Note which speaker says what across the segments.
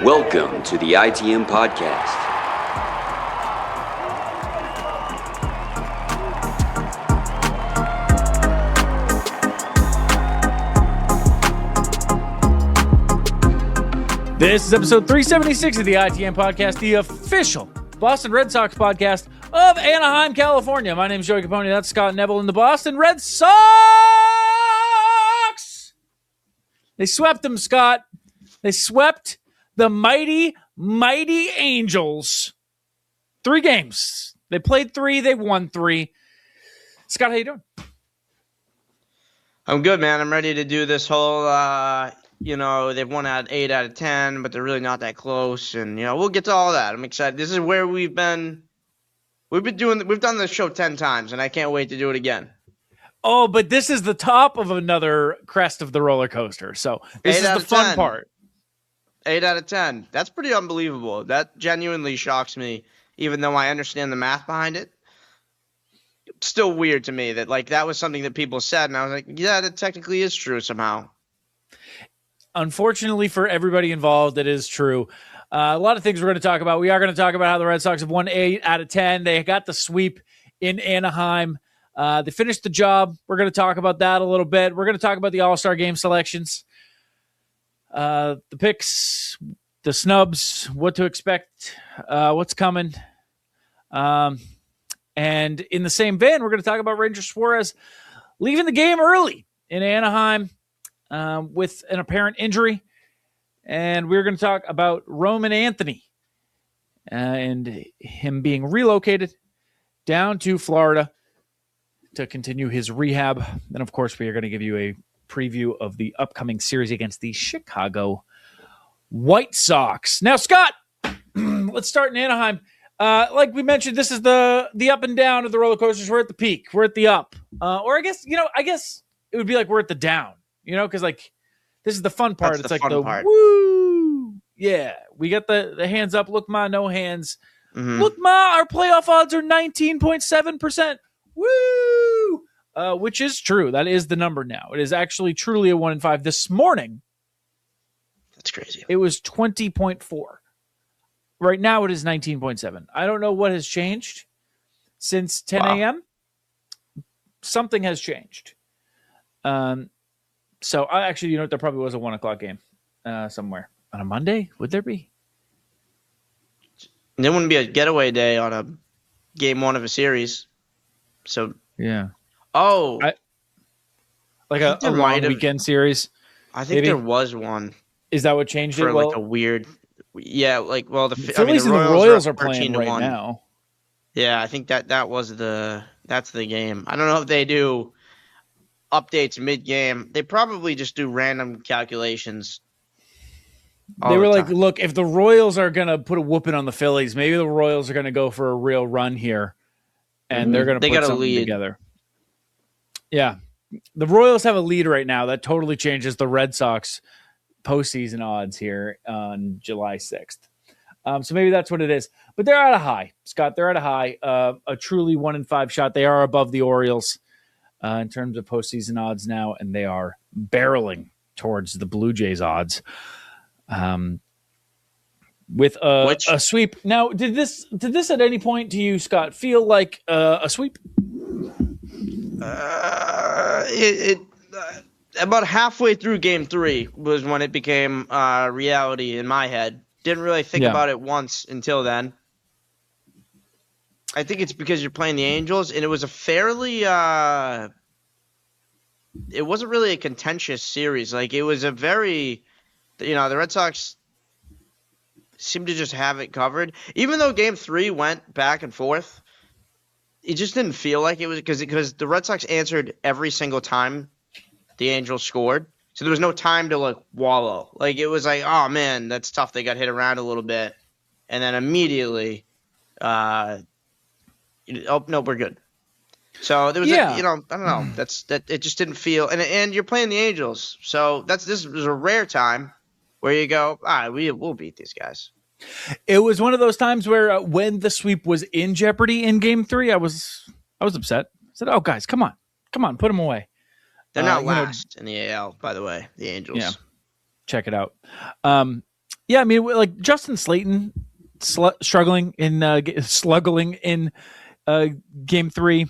Speaker 1: Welcome to the ITM Podcast.
Speaker 2: This is episode 376 of the ITM Podcast, the official Boston Red Sox podcast of Anaheim, California. My name is Joey Copponi. That's Scott Neville and the Boston Red Sox. They swept them, Scott. They swept the mighty Angels. 3 games. They played 3. They won 3. Scott, how you doing?
Speaker 3: I'm good, man. I'm ready to do this whole, they've won at 8 out of 10, but they're really not that close. And, we'll get to all that. I'm excited. This is where we've done this show 10 times, and I can't wait to do it again.
Speaker 2: Oh, but this is the top of another crest of the roller coaster. So this is the fun part.
Speaker 3: 8 out of 10. That's pretty unbelievable. That genuinely shocks me, even though I understand the math behind it. It's still weird to me that, that was something that people said, and I was like, yeah, that technically is true somehow.
Speaker 2: Unfortunately for everybody involved, it is true. A lot of things we're going to talk about. We are going to talk about how the Red Sox have won 8 out of 10. They got the sweep in Anaheim. They finished the job. We're going to talk about that a little bit. We're going to talk about the All-Star Game selections. The picks, the snubs, what to expect, what's coming. And in the same vein, we're going to talk about Ranger Suarez leaving the game early in Anaheim with an apparent injury. And we're going to talk about Roman Anthony and him being relocated down to Florida to continue his rehab. And, of course, we are going to give you a preview of the upcoming series against the Chicago White Sox. Now, Scott, let's start in Anaheim. Like we mentioned, this is the up and down of the roller coasters. We're at the peak. We're at the up. Or I guess it would be like we're at the down, because this is the fun part.
Speaker 3: That's
Speaker 2: it's
Speaker 3: the
Speaker 2: like
Speaker 3: fun
Speaker 2: the
Speaker 3: part.
Speaker 2: Woo. Yeah. We got the hands up. Look, ma, no hands.
Speaker 3: Mm-hmm.
Speaker 2: Look, ma, our playoff odds are 19.7%. Woo! Which is true. That is the number now. It is actually truly a 1 in 5. This morning,
Speaker 3: that's crazy.
Speaker 2: It was 20.4. Right now, it is 19.7. I don't know what has changed since 10 a.m. Something has changed. So I actually, there probably was a 1 o'clock game somewhere on a Monday. Would there be?
Speaker 3: There wouldn't be a getaway day on a game 1 of a series. So
Speaker 2: yeah.
Speaker 3: Oh,
Speaker 2: like a long weekend series.
Speaker 3: I think there was one.
Speaker 2: Is that what changed
Speaker 3: for
Speaker 2: it?
Speaker 3: Like a weird, yeah.
Speaker 2: The Phillies and the Royals are playing right now.
Speaker 3: Yeah, I think that's the game. I don't know if they do updates mid-game. They probably just do random calculations.
Speaker 2: They were like, look, if the Royals are going to put a whooping on the Phillies, maybe the Royals are going to go for a real run here, and they're going to put something together. Yeah. The Royals have a lead right now. That totally changes the Red Sox postseason odds here on July 6th. So maybe that's what it is. But they're at a high, Scott. They're at a high. A truly 1 in 5 shot. They are above the Orioles in terms of postseason odds now, and they are barreling towards the Blue Jays odds with a sweep. Now, did this at any point to you, Scott, feel like a sweep?
Speaker 3: About halfway through game 3 was when it became reality in my head. Didn't really think about it once until then. I think it's because you're playing the Angels, and it was a fairly it wasn't really a contentious series. Like, it was a very, the Red Sox seemed to just have it covered. Even though game 3 went back and forth, it just didn't feel like it was because the Red Sox answered every single time the Angels scored. So there was no time to wallow. It was like, oh man, that's tough. They got hit around a little bit. And then immediately, oh no, we're good. So there was, I don't know. It just didn't feel, and you're playing the Angels. So this was a rare time where you go, we'll beat these guys.
Speaker 2: It was one of those times where when the sweep was in jeopardy in game 3, I was upset. I said, oh guys, come on, put them away.
Speaker 3: They're not last in the AL, by the way, the Angels.
Speaker 2: Yeah, check it out. Yeah, I mean, like Justin Slayton struggling in sluggling in game 3.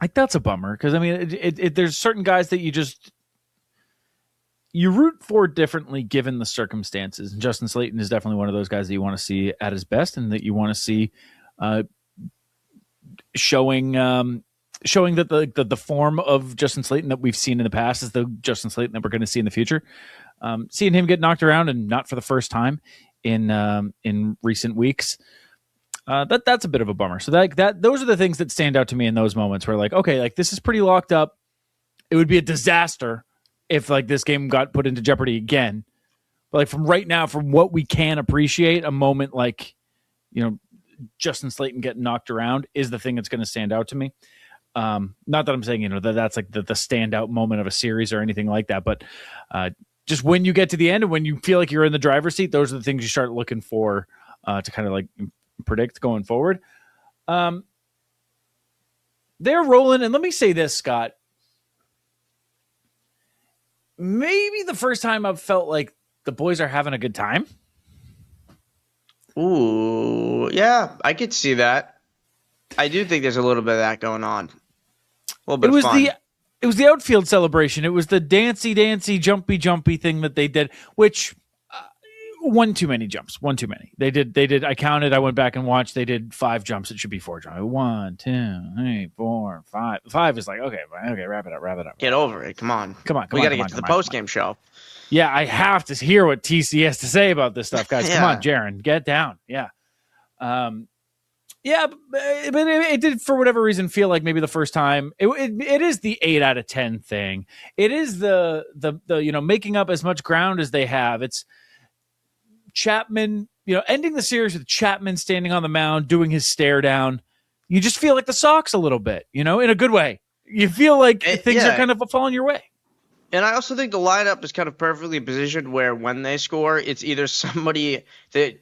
Speaker 2: Like that's a bummer because I mean, there's certain guys that you root for differently given the circumstances. And Justin Slayton is definitely one of those guys that you want to see at his best and that you want to see showing that the form of Justin Slayton that we've seen in the past is the Justin Slayton that we're going to see in the future. Seeing him get knocked around and not for the first time in recent weeks, that's a bit of a bummer. So those are the things that stand out to me in those moments where like, okay, like this is pretty locked up. It would be a disaster if like this game got put into jeopardy again. But like from right now, from what we can appreciate, a moment like, Justin Slayton getting knocked around is the thing that's going to stand out to me. Not that I'm saying, that's like the standout moment of a series or anything like that, but just when you get to the end and when you feel like you're in the driver's seat, those are the things you start looking for to kind of like predict going forward. They're rolling. And let me say this, Scott, maybe the first time I've felt like the boys are having a good time.
Speaker 3: Ooh, yeah, I could see that. I do think there's a little bit of that going on. A little bit of fun.
Speaker 2: It was the outfield celebration. It was the dancey, jumpy thing that they did, which one too many jumps. One too many. They did. I counted. I went back and watched. They did 5 jumps. It should be 4 jumps. 1, 2, 3, 4, 5. 5 is like, okay, wrap it up.
Speaker 3: Get over it. Come on.
Speaker 2: We
Speaker 3: got to get to the post-game show.
Speaker 2: Yeah, I have to hear what TC has to say about this stuff, guys. Come on, Jaron, get down. Yeah. Yeah, but it did, for whatever reason, feel like maybe the first time. It is the 8 out of 10 thing. It is the making up as much ground as they have. It's Chapman, ending the series with Chapman standing on the mound, doing his stare down. You just feel like the Sox a little bit, in a good way. You feel like things are kind of falling your way.
Speaker 3: And I also think the lineup is kind of perfectly positioned where when they score, it's either somebody that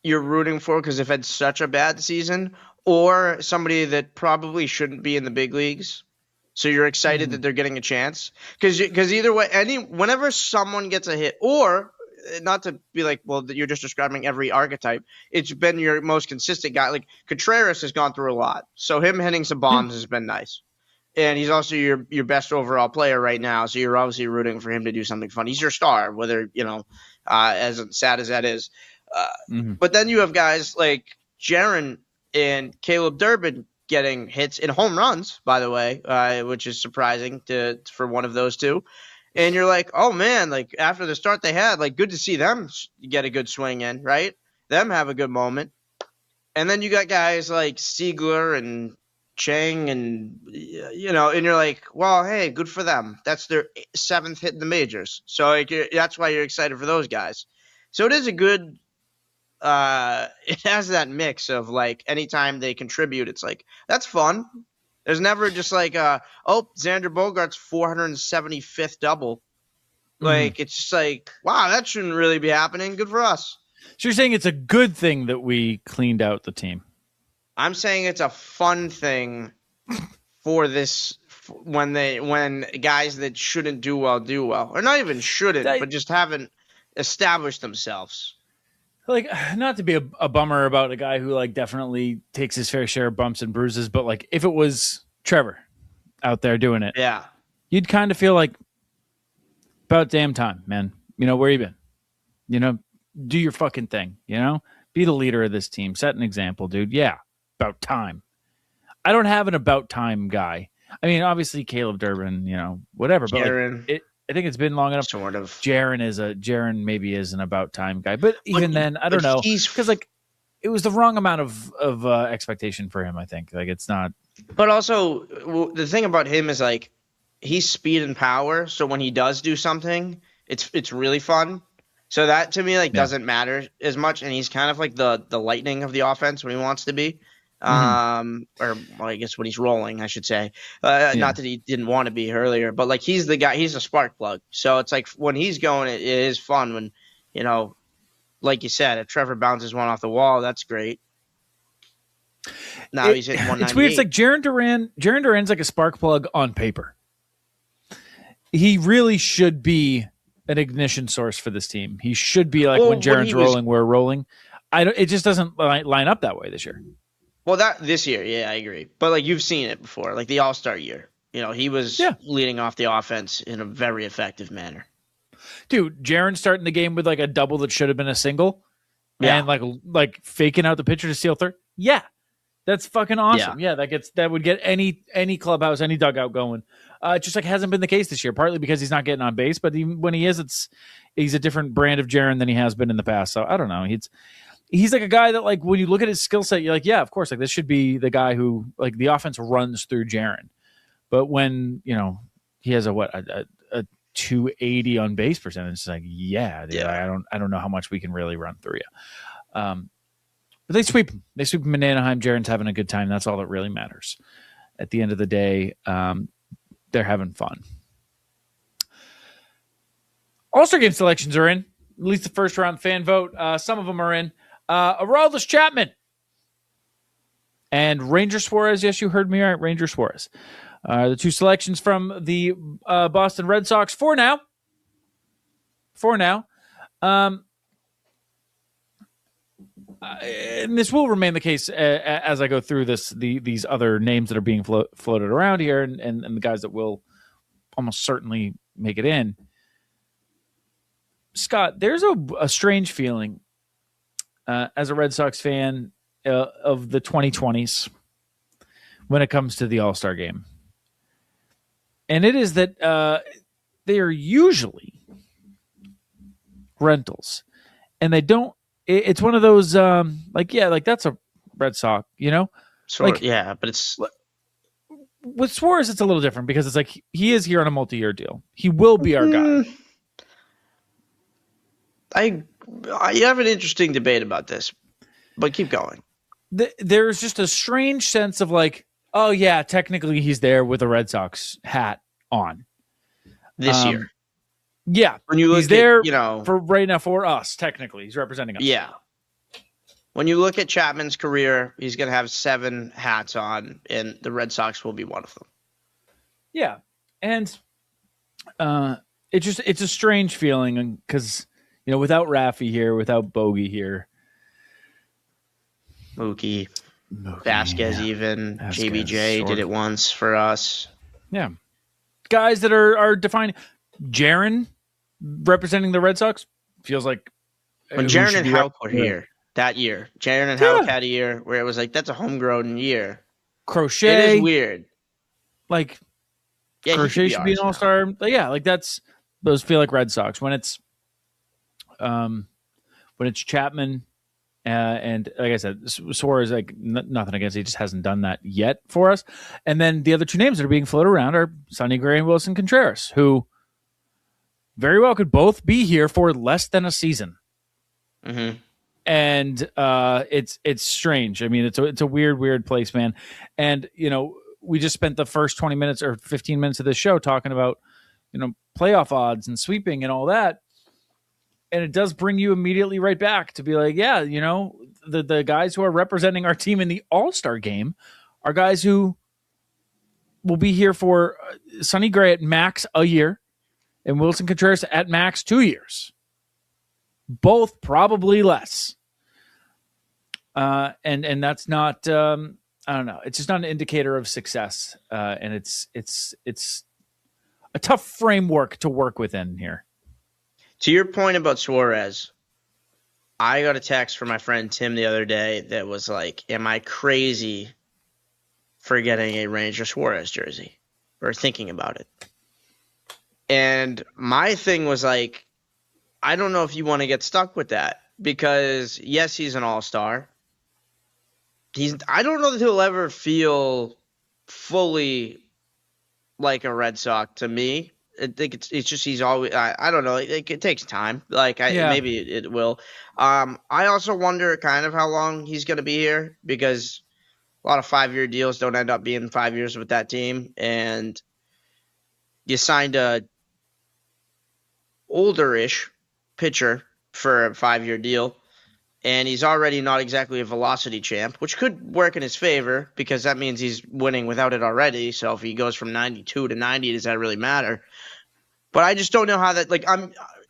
Speaker 3: you're rooting for because they've had such a bad season, or somebody that probably shouldn't be in the big leagues. So you're excited that they're getting a chance. Because either way, whenever someone gets a hit, or not to be like, well, you're just describing every archetype, it's been your most consistent guy. Like Contreras has gone through a lot. So him hitting some bombs has been nice. And he's also your best overall player right now, so you're obviously rooting for him to do something fun. He's your star, whether, as sad as that is. But then you have guys like Jaron and Caleb Durbin getting hits and home runs, by the way, which is surprising for one of those two. And you're like, oh, man, like after the start they had, like good to see them get a good swing in, right? Them have a good moment. And then you got guys like Siegler and Chang and and you're like, well, hey, good for them. That's their 7th hit in the majors. So like, that's why you're excited for those guys. So it is a good it has that mix of like anytime they contribute, it's like, that's fun. There's never just like Xander Bogaerts' 475th double. Like it's just like, wow, that shouldn't really be happening. Good for us.
Speaker 2: So you're saying it's a good thing that we cleaned out the team?
Speaker 3: I'm saying it's a fun thing for this when guys that shouldn't do well, or not even shouldn't, but just haven't established themselves.
Speaker 2: Like, not to be a bummer about a guy who like definitely takes his fair share of bumps and bruises, but like if it was Trevor out there doing it,
Speaker 3: yeah,
Speaker 2: you'd kind of feel like about damn time, man. Where you been? Do your fucking thing. Be the leader of this team. Set an example, dude. Yeah. About time. I don't have an about time guy. I mean, obviously Caleb Durbin, whatever. But like, I think it's been long enough.
Speaker 3: Sort of.
Speaker 2: Jaron maybe is an about time guy, but even then, I don't know, because like it was the wrong amount of expectation for him. I think like it's not.
Speaker 3: But also the thing about him is like he's speed and power. So when he does do something, it's really fun. So that to me doesn't matter as much, and he's kind of like the lightning of the offense when he wants to be. Or well, I guess when he's rolling, I should say. Not that he didn't want to be earlier, but like he's the guy, he's a spark plug. So it's like when he's going, it is fun when, like you said, if Trevor bounces one off the wall, that's great. Now he's hitting 198.
Speaker 2: It's weird. It's like Jarren Duran's like a spark plug on paper. He really should be an ignition source for this team. He should be like
Speaker 3: Well,
Speaker 2: when Jaren's rolling, we're rolling. It just doesn't line up that way this year.
Speaker 3: Well, this year, yeah, I agree. But like you've seen it before, like the All-Star year. He was leading off the offense in a very effective manner.
Speaker 2: Dude, Jaren starting the game with like a double that should have been a single, and like faking out the pitcher to steal third. Yeah, that's fucking awesome. Yeah, that would get any clubhouse, any dugout going. It just like hasn't been the case this year, partly because he's not getting on base, but even when he is, he's a different brand of Jaren than he has been in the past. So I don't know. He's like a guy that like when you look at his skill set, you're like, yeah, of course, like this should be the guy who like the offense runs through Jaren. But when he has a 280 on base percentage, it's like, yeah, dude, I don't know how much we can really run through you. But they sweep him. They sweep him in Anaheim. Jaren's having a good time. That's all that really matters. At the end of the day, they're having fun. All-Star game selections are in. At least the first round fan vote. Some of them are in. Aroldis Chapman and Ranger Suarez. Yes, you heard me right. Ranger Suarez. The two selections from the Boston Red Sox for now. And this will remain the case as I go through these other names that are being floated around here and the guys that will almost certainly make it in. Scott, there's a strange feeling as a Red Sox fan of the 2020s when it comes to the All-Star game. And it is that they are usually rentals. And they don't, it's one of those, that's a Red Sox,
Speaker 3: Sure, yeah, but it's...
Speaker 2: With Suarez, it's a little different because it's like he is here on a multi-year deal. He will be our guy.
Speaker 3: I have an interesting debate about this, but keep going.
Speaker 2: There's just a strange sense of like, oh yeah, technically he's there with a Red Sox hat on
Speaker 3: this year.
Speaker 2: Yeah,
Speaker 3: when you look
Speaker 2: he's there, for right now for us. Technically, he's representing us.
Speaker 3: Yeah. When you look at Chapman's career, he's going to have 7 hats on, and the Red Sox will be one of them.
Speaker 2: Yeah, and it's a strange feeling because without Raffy here, without Bogey here,
Speaker 3: Mookie Vasquez, even JBJ
Speaker 2: sort
Speaker 3: did it once for us.
Speaker 2: Yeah, guys that are defining. Jaren representing the Red Sox feels like
Speaker 3: when Jaren and Houck were here that year. Jaren and Houck had a year where it was like that's a homegrown year.
Speaker 2: Crochet,
Speaker 3: it is weird.
Speaker 2: Like Crochet should be an all-star. Yeah, like those feel like Red Sox when it's Chapman. And like I said, Suarez, like nothing against, he just hasn't done that yet for us. And then the other two names that are being floated around are Sonny Gray and Wilson Contreras, who very well could both be here for less than a season.
Speaker 3: Mm-hmm.
Speaker 2: And it's strange. I mean, it's a weird place, man. And we just spent the first 20 minutes or 15 minutes of this show talking about playoff odds and sweeping and all that. And it does bring you immediately right back to be like, yeah, the guys who are representing our team in the All-Star game are guys who will be here for Sonny Gray at max a year and Wilson Contreras at max 2 years. Both probably less. And that's not, I don't know. It's just not an indicator of success. And it's a tough framework to work within here.
Speaker 3: To your point about Suarez, I got a text from my friend Tim the other day that was like, am I crazy for getting a Ranger Suarez jersey or thinking about it? And my thing was like, I don't know if you want to get stuck with that because, yes, he's an all-star. I don't know that he'll ever feel fully like a Red Sox to me. I think it's just he's always I don't know, it takes time. Maybe it will. I also wonder kind of how long he's going to be here because a lot of 5-year deals don't end up being 5 years with that team, and you signed a older-ish pitcher for a 5-year deal, and he's already not exactly a velocity champ, which could work in his favor because that means he's winning without it already. So if he goes from 92 to 90, does that really matter? But I just don't know how that. Like,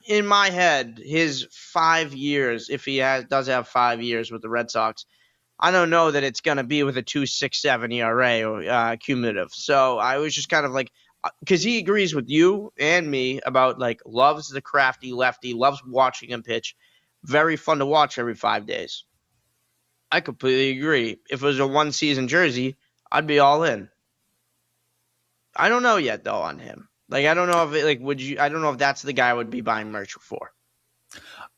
Speaker 3: in my head, his 5 years, if he does have 5 years with the Red Sox, I don't know that it's going to be with a 2.67 ERA or cumulative. So I was just kind of like, because he agrees with you and me about like loves the crafty lefty, loves watching him pitch. Very fun to watch every 5 days. I completely agree. If it was a 1-season jersey, I'd be all in. I don't know yet though on him. Like I don't know if I don't know if that's the guy I would be buying merch for.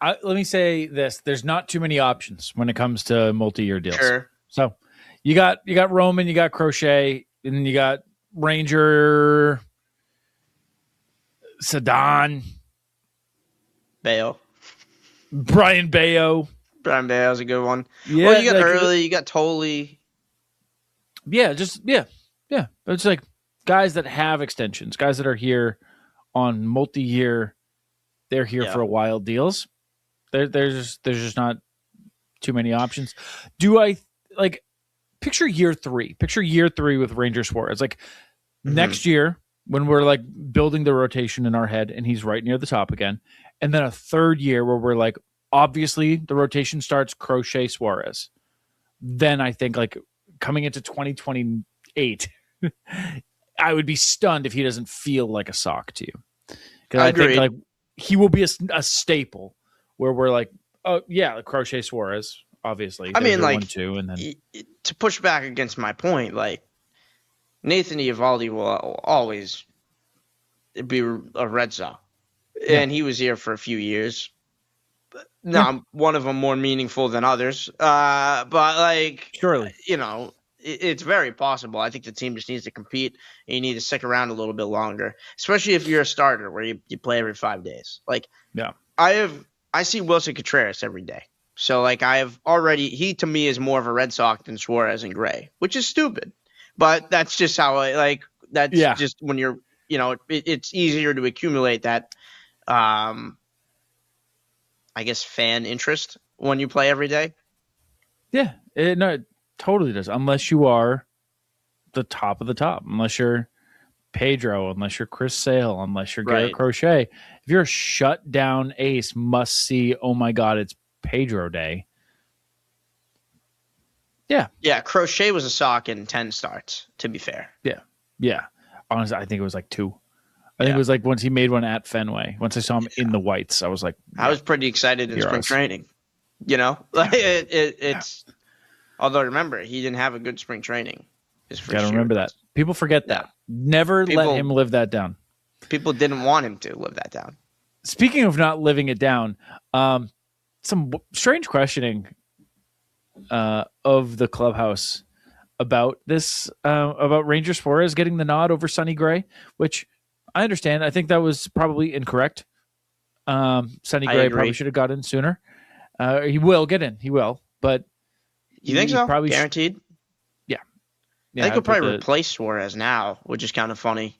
Speaker 2: Let me say this: there's not too many options when it comes to multi-year deals.
Speaker 3: Sure.
Speaker 2: So you got Roman, you got Crochet, and then you got Ranger, Sedan,
Speaker 3: Bayo.
Speaker 2: Brian Bayo.
Speaker 3: Brian Bayo's a good one.
Speaker 2: Yeah,
Speaker 3: well, you got Early, you got Tolley.
Speaker 2: Yeah, it's like guys that have extensions, guys that are here on multi-year. They're here for a while deals. There's just not too many options. Do I like picture year 3? Picture year 3 with Ranger Suarez. Like next year when we're like building the rotation in our head and he's right near the top again. And then a third year where we're like, obviously the rotation starts Crochet Suarez. Then I think like coming into 2028, I would be stunned if he doesn't feel like a sock to you. Because I think like he will be a staple where we're like, oh yeah, Crochet Suarez, obviously.
Speaker 3: I mean, like
Speaker 2: 1-2, and then
Speaker 3: to push back against my point, like Nathan Eovaldi will always be a Red Sox, and he was here for a few years. Now, one of them more meaningful than others, but like,
Speaker 2: surely,
Speaker 3: it's very possible. I think the team just needs to compete, and you need to stick around a little bit longer, especially if you're a starter where you play every 5 days. Like, I see Wilson Contreras every day. So, like, he to me is more of a Red Sox than Suarez and Gray, which is stupid. But that's just how just when you're, it's easier to accumulate that, I guess, fan interest when you play every day.
Speaker 2: Yeah, it totally does. Unless you are the top of the top, unless you're Pedro, unless you're Chris Sale, unless you're Garrett Crochet. If you're a shutdown ace, must see, oh my God, it's Pedro day. Yeah.
Speaker 3: Yeah, Crochet was a sock in 10 starts, to be fair.
Speaker 2: Yeah. Honestly, I think it was like 2. I think it was like once he made one at Fenway. Once I saw him in the whites, I was like,
Speaker 3: I was pretty excited in spring training. It's although remember, he didn't have a good spring training.
Speaker 2: Gotta remember that. People forget that. Never let him live that down.
Speaker 3: People didn't want him to live that down.
Speaker 2: Speaking of not living it down, some strange questioning of the clubhouse about this, about Ranger Suarez getting the nod over Sonny Gray, which I understand. I think that was probably incorrect. Sonny Gray probably should have got in sooner. He will get in. He will. But
Speaker 3: you think so?
Speaker 2: Probably
Speaker 3: guaranteed?
Speaker 2: Yeah,
Speaker 3: I think he'll probably replace Suarez now, which is kind of funny.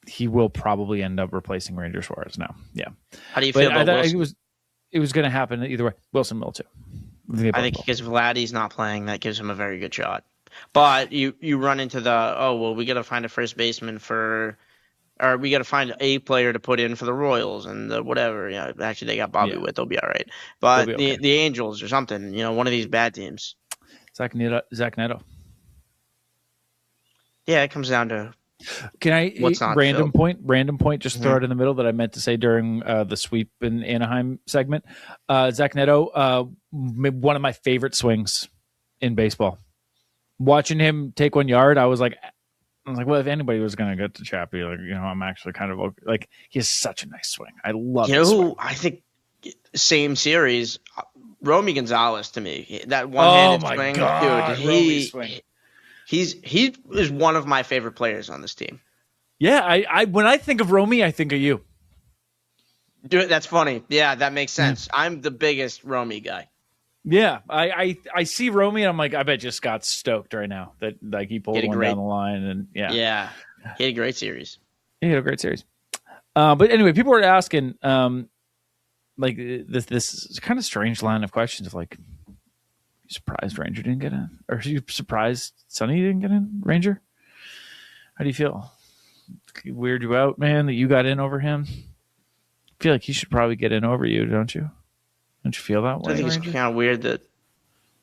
Speaker 2: He will probably end up replacing Ranger Suarez now. Yeah.
Speaker 3: How do you feel about Wilson?
Speaker 2: It was going to happen either way. Wilson will too.
Speaker 3: I think because Vladdy's not playing, that gives him a very good shot. But you run into we got to find a first baseman or we got to find a player to put in for the Royals and the whatever. Yeah, actually they got Bobby Witt. They'll be all right. But the Angels or something, one of these bad teams.
Speaker 2: Zach Neto.
Speaker 3: Yeah, it comes down to
Speaker 2: can I random point just throw it in the middle that I meant to say during the sweep in Anaheim segment. Zach Neto, one of my favorite swings in baseball. Watching him take 1 yard, I was like, well, if anybody was going to get to Chappie, I'm actually kind of like, he has such a nice swing. I love it.
Speaker 3: Who I think same series, Romy Gonzalez to me, that one-handed swing,
Speaker 2: God,
Speaker 3: dude, he is one of my favorite players on this team.
Speaker 2: Yeah, I when I think of Romy, I think of you.
Speaker 3: Dude, that's funny. Yeah, that makes sense. I'm the biggest Romy guy.
Speaker 2: Yeah, I see Romy and I'm like, I bet just got stoked right now that like he pulled one down the line and
Speaker 3: he had a great series.
Speaker 2: He had a great series. But anyway, people were asking like this kind of strange line of questions of like, you surprised Ranger didn't get in, or are you surprised Sonny didn't get in? Ranger, how do you feel? Weird you out, man, that you got in over him? feel like he should probably get in over you, don't you? Don't you feel that way?
Speaker 3: I think it's
Speaker 2: Ranger?
Speaker 3: kind of weird that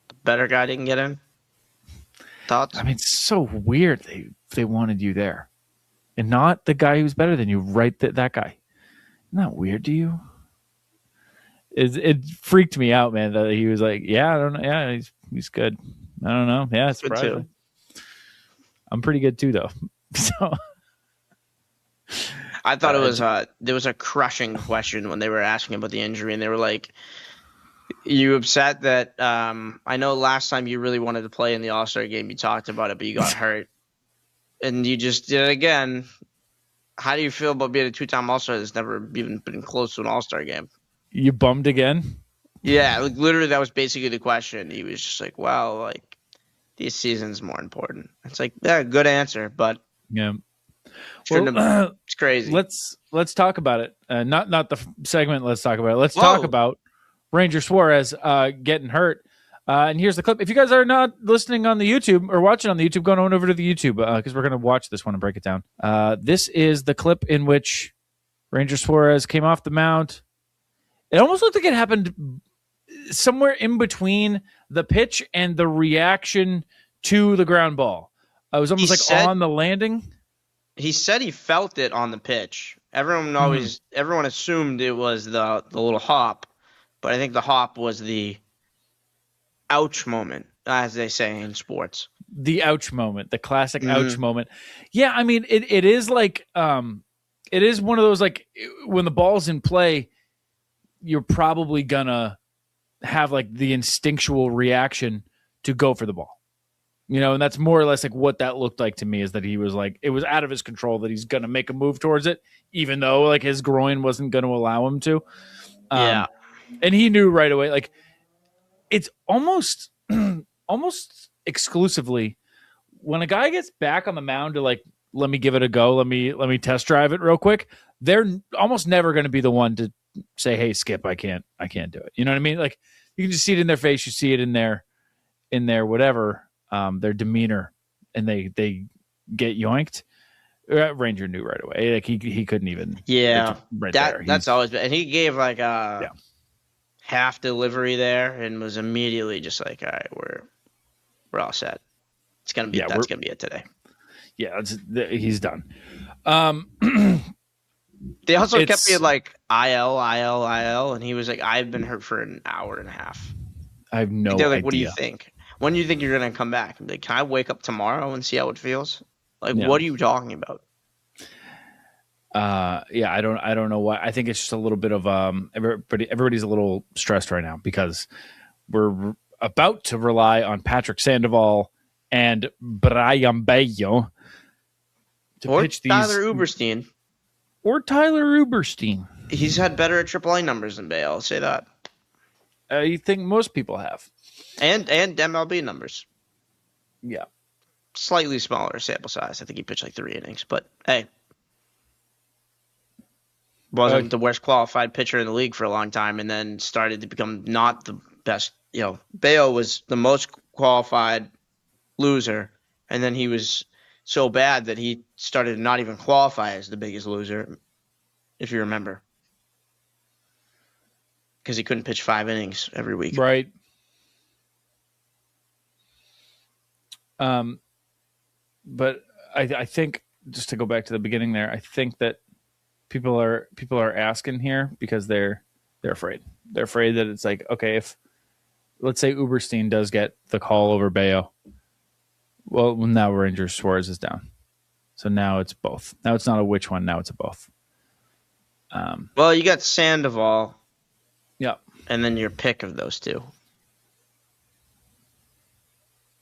Speaker 3: the better guy didn't get in. Thoughts?
Speaker 2: I mean, it's so weird they wanted you there, and not the guy who's better than you. Right, that guy. Isn't that weird to you? It freaked me out, man. That he was like, "Yeah, I don't know. Yeah, he's good. I don't know. Yeah, it's
Speaker 3: Good too.
Speaker 2: I'm pretty good too, though." So
Speaker 3: I thought it was there was a crushing question when they were asking about the injury, and they were like, "You upset that I know last time you really wanted to play in the All-Star game, you talked about it, but you got hurt, and you just did it again. How do you feel about being a two-time All-Star that's never even been close to an All-Star game?"
Speaker 2: you bummed again?
Speaker 3: Yeah, like literally that was basically the question. He was just like, "Well, like this season's more important." It's like, yeah, good answer, but
Speaker 2: Yeah.
Speaker 3: shouldn't have, it's crazy.
Speaker 2: Let's talk about it. Not the segment. Let's talk about it. Let's talk about Ranger Suarez getting hurt. And here's the clip. If you guys are not listening on the YouTube or watching on the YouTube, go on over to the YouTube because we're going to watch this one and break it down. This is the clip in which Ranger Suarez came off the mound. It almost looked like it happened somewhere in between the pitch and the reaction to the ground ball. It was almost on the landing.
Speaker 3: He said he felt it on the pitch. Everyone assumed it was the little hop, but I think the hop was the ouch moment, as they say in sports.
Speaker 2: The ouch moment, the classic ouch moment. Yeah, I mean, it is like it is one of those, like, when the ball's in play, you're probably gonna have like the instinctual reaction to go for the ball. You know, and that's more or less like what that looked like to me, is that he was like, it was out of his control that he's going to make a move towards it, even though like his groin wasn't going to allow him to. And he knew right away, like it's almost exclusively when a guy gets back on the mound to like, let me give it a go. Let me test drive it real quick. They're almost never going to be the one to say, "Hey, Skip, I can't do it." You know what I mean? Like you can just see it in their face. You see it in their whatever. Their demeanor, and they get yoinked. Ranger knew right away. Like he couldn't even.
Speaker 3: Yeah,
Speaker 2: there.
Speaker 3: That's always been. And he gave like a half delivery there, and was immediately just like, "All right, we're all set. It's gonna be that's gonna be it today."
Speaker 2: Yeah, he's done.
Speaker 3: They also kept being like IL, and he was like, "I've been hurt for an hour and a half."
Speaker 2: I have no
Speaker 3: They're like,
Speaker 2: idea.
Speaker 3: "What do you think? When do you think you're going to come back?" I'm like, "Can I wake up tomorrow and see how it feels?" Like, what are you talking about?
Speaker 2: Yeah, I don't know why. I think it's just a little bit of everybody's a little stressed right now because we're about to rely on Patrick Sandoval and Brian Bello to pitch these.
Speaker 3: Tyler Uberstein.
Speaker 2: Or Tyler Uberstein.
Speaker 3: He's had better at AAA numbers than Bello. I'll say that.
Speaker 2: You think most people have. And
Speaker 3: MLB numbers.
Speaker 2: Yeah.
Speaker 3: Slightly smaller sample size. I think he pitched like 3 innings. But, hey. Wasn't the worst qualified pitcher in the league for a long time, and then started to become not the best. You know, Bello was the most qualified loser, and then he was so bad that he started to not even qualify as the biggest loser, if you remember. Because he couldn't pitch 5 innings every week.
Speaker 2: Right. But I think, just to go back to the beginning there, I think that people are asking here because they're afraid. They're afraid that it's like, okay, if let's say Uberstein does get the call over Bello, well, now Ranger Suarez is down. So now it's both. Now it's not a which one. Now it's a both.
Speaker 3: Well, you got Sandoval.
Speaker 2: Yeah.
Speaker 3: And then your pick of those two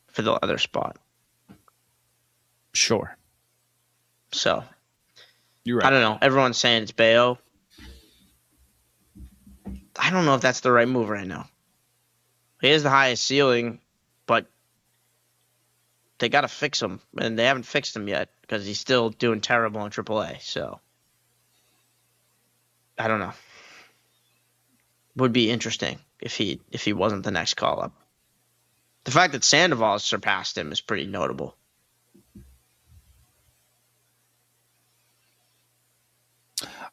Speaker 3: for the other spot.
Speaker 2: Sure.
Speaker 3: So,
Speaker 2: you're right.
Speaker 3: I don't know. Everyone's saying it's Bello. I don't know if that's the right move right now. He has the highest ceiling, but they got to fix him, and they haven't fixed him yet because he's still doing terrible in AAA. So, I don't know. Would be interesting if he wasn't the next call up. The fact that Sandoval has surpassed him is pretty notable.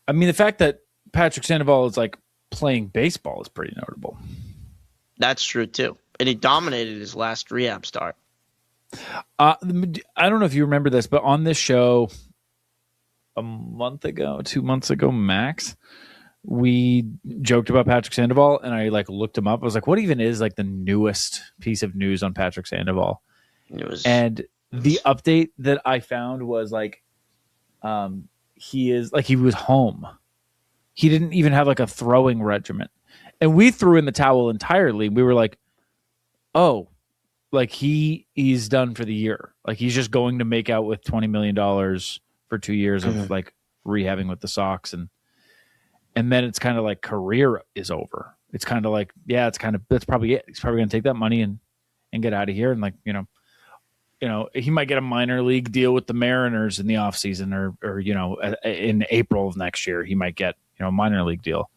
Speaker 2: I mean, the fact that Patrick Sandoval is like playing baseball is pretty notable.
Speaker 3: That's true too. And he dominated his last rehab start.
Speaker 2: I don't know if you remember this, but on this show a month ago, 2 months ago, max, we joked about Patrick Sandoval, and I like looked him up. I was like, what even is like the newest piece of news on Patrick Sandoval? And the update that I found was like, he was home. He didn't even have like a throwing regimen. And we threw in the towel entirely. We were like, oh, like he's done for the year. Like he's just going to make out with $20 million for 2 years of like rehabbing with the Sox. And then it's kind of like career is over. It's kind of like, yeah, that's probably it. He's probably going to take that money and get out of here. And like, you know, he might get a minor league deal with the Mariners in the offseason or, you know, in April of next year, he might get, you know, a minor league deal.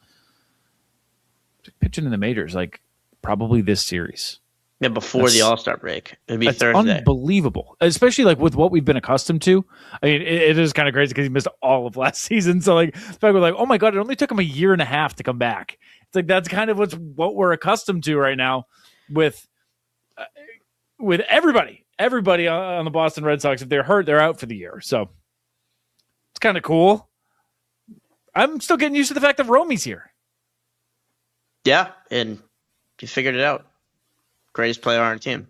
Speaker 2: Pitching in the majors, like probably this series.
Speaker 3: Yeah, before the All-Star break. It'd be Thursday.
Speaker 2: Unbelievable. Especially like with what we've been accustomed to. I mean, it is kind of crazy because he missed all of last season. So like, the fact we're like, oh my God, it only took him a year and a half to come back. It's like, that's kind of what we're accustomed to right now with everybody on the Boston Red Sox. If they're hurt, they're out for the year. So it's kind of cool. I'm still getting used to the fact that Romy's here.
Speaker 3: Yeah, and you figured it out. Greatest player on our team.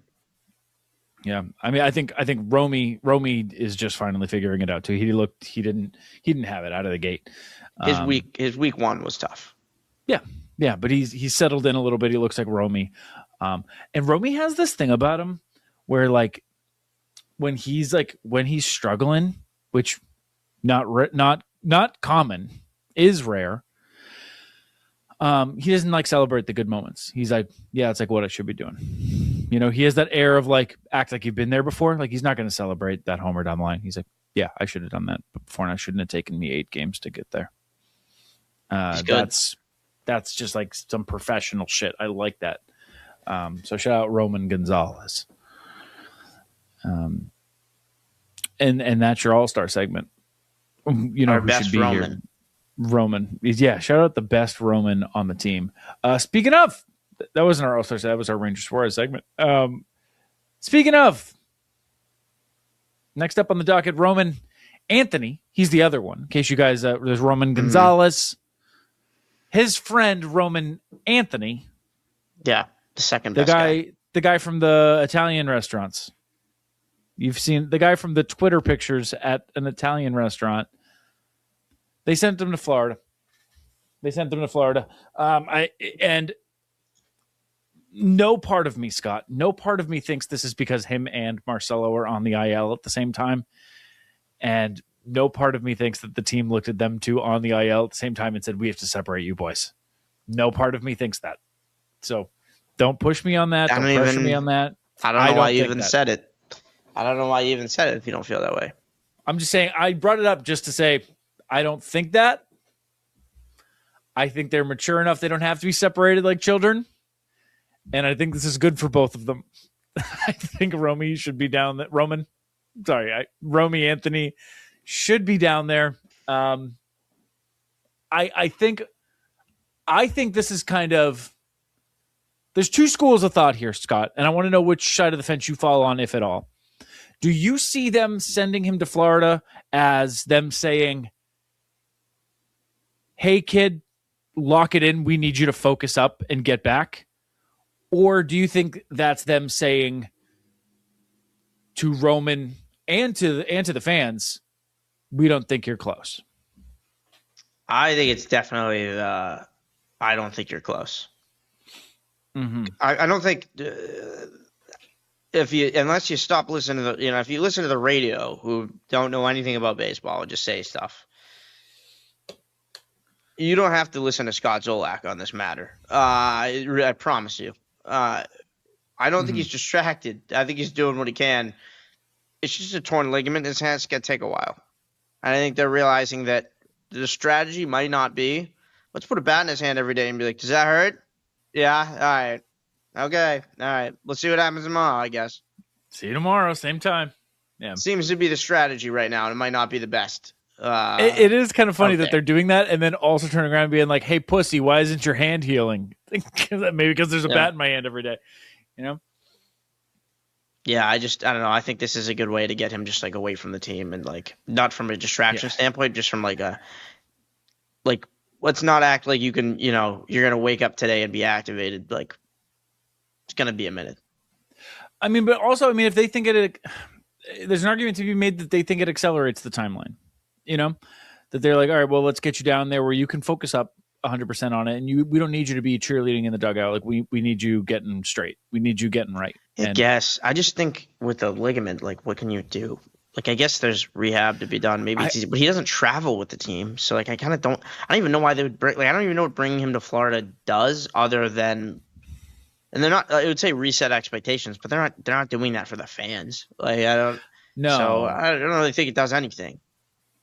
Speaker 2: Yeah, I mean, I think Romy is just finally figuring it out too. He didn't have it out of the gate.
Speaker 3: His week one was tough.
Speaker 2: Yeah, but he's settled in a little bit. He looks like Romy, and Romy has this thing about him where like when he's struggling, which not common, is rare. He doesn't like celebrate the good moments. He's like, yeah, it's like what I should be doing. You know, he has that air of like, act like you've been there before. Like he's not going to celebrate that homer down the line. He's like, yeah, I should have done that before, and I shouldn't have taken me 8 games to get there. That's just like some professional shit. I like that. So shout out Roman Gonzalez. And that's your All-Star segment. You know,
Speaker 3: our
Speaker 2: who
Speaker 3: best
Speaker 2: should be
Speaker 3: Roman.
Speaker 2: here. Roman. Yeah, shout out the best Roman on the team. Speaking of, that wasn't our All-Star, that was our Ranger Suarez segment. Speaking of, next up on the docket, Roman Anthony. He's the other one. In case you guys, there's Roman Gonzalez. His friend, Roman Anthony.
Speaker 3: Yeah, the second best guy.
Speaker 2: The guy from the Italian restaurants. You've seen the guy from the Twitter pictures at an Italian restaurant. They sent him to Florida. And no part of me, Scott, thinks this is because him and Marcelo are on the IL at the same time. And no part of me thinks that the team looked at them two on the IL at the same time and said, we have to separate you boys. No part of me thinks that. So don't push me on that. Don't pressure me on that.
Speaker 3: I don't know why you even said it. I don't know why you even said it if you don't feel that way.
Speaker 2: I'm just saying, I brought it up just to say, I don't think that. I think they're mature enough. They don't have to be separated like children. And I think this is good for both of them. I think Romy should be down there. Romy Anthony should be down there. I think this is kind of, there's 2 schools of thought here, Scott, and I want to know which side of the fence you fall on, if at all. Do you see them sending him to Florida as them saying, hey, kid, lock it in. We need you to focus up and get back? Or do you think that's them saying to Roman and to the fans, we don't think you're close?
Speaker 3: I think it's definitely I don't think you're close.
Speaker 2: Mm-hmm.
Speaker 3: I don't think unless you stop listening to if you listen to the radio who don't know anything about baseball and just say stuff, you don't have to listen to Scott Zolak on this matter. I promise you. I don't think he's distracted. I think he's doing what he can. It's just a torn ligament in his hand. It's going to take a while. And I think they're realizing that the strategy might not be, let's put a bat in his hand every day and be like, does that hurt? Yeah. All right. Okay. All right. Let's see what happens tomorrow, I guess.
Speaker 2: See you tomorrow, same time. Yeah.
Speaker 3: Seems to be the strategy right now, and it might not be the best.
Speaker 2: It is kind of funny that
Speaker 3: there.
Speaker 2: they're doing that and then also turning around and being like, hey, pussy, why isn't your hand healing? Maybe because there's a bat in my hand every day, you know?
Speaker 3: Yeah, I don't know. I think this is a good way to get him just like away from the team and like not from a distraction standpoint, just from like let's not act like you can, you're going to wake up today and be activated. Like it's going to be a minute.
Speaker 2: I mean, but also, I mean, if they think there's an argument to be made that they think it accelerates the timeline, that they're like, all right, well, let's get you down there where you can focus up 100% on it. And we don't need you to be cheerleading in the dugout. Like we need you getting straight. We need you getting right.
Speaker 3: I guess. I just think with the ligament, like, what can you do? Like, I guess there's rehab to be done. Maybe it's easy, but he doesn't travel with the team. So, like, I don't even know why they would I don't even know what bringing him to Florida does other than, and they're not, I would say reset expectations, but they're not doing that for the fans. Like, I don't know. So, I don't really think it does anything.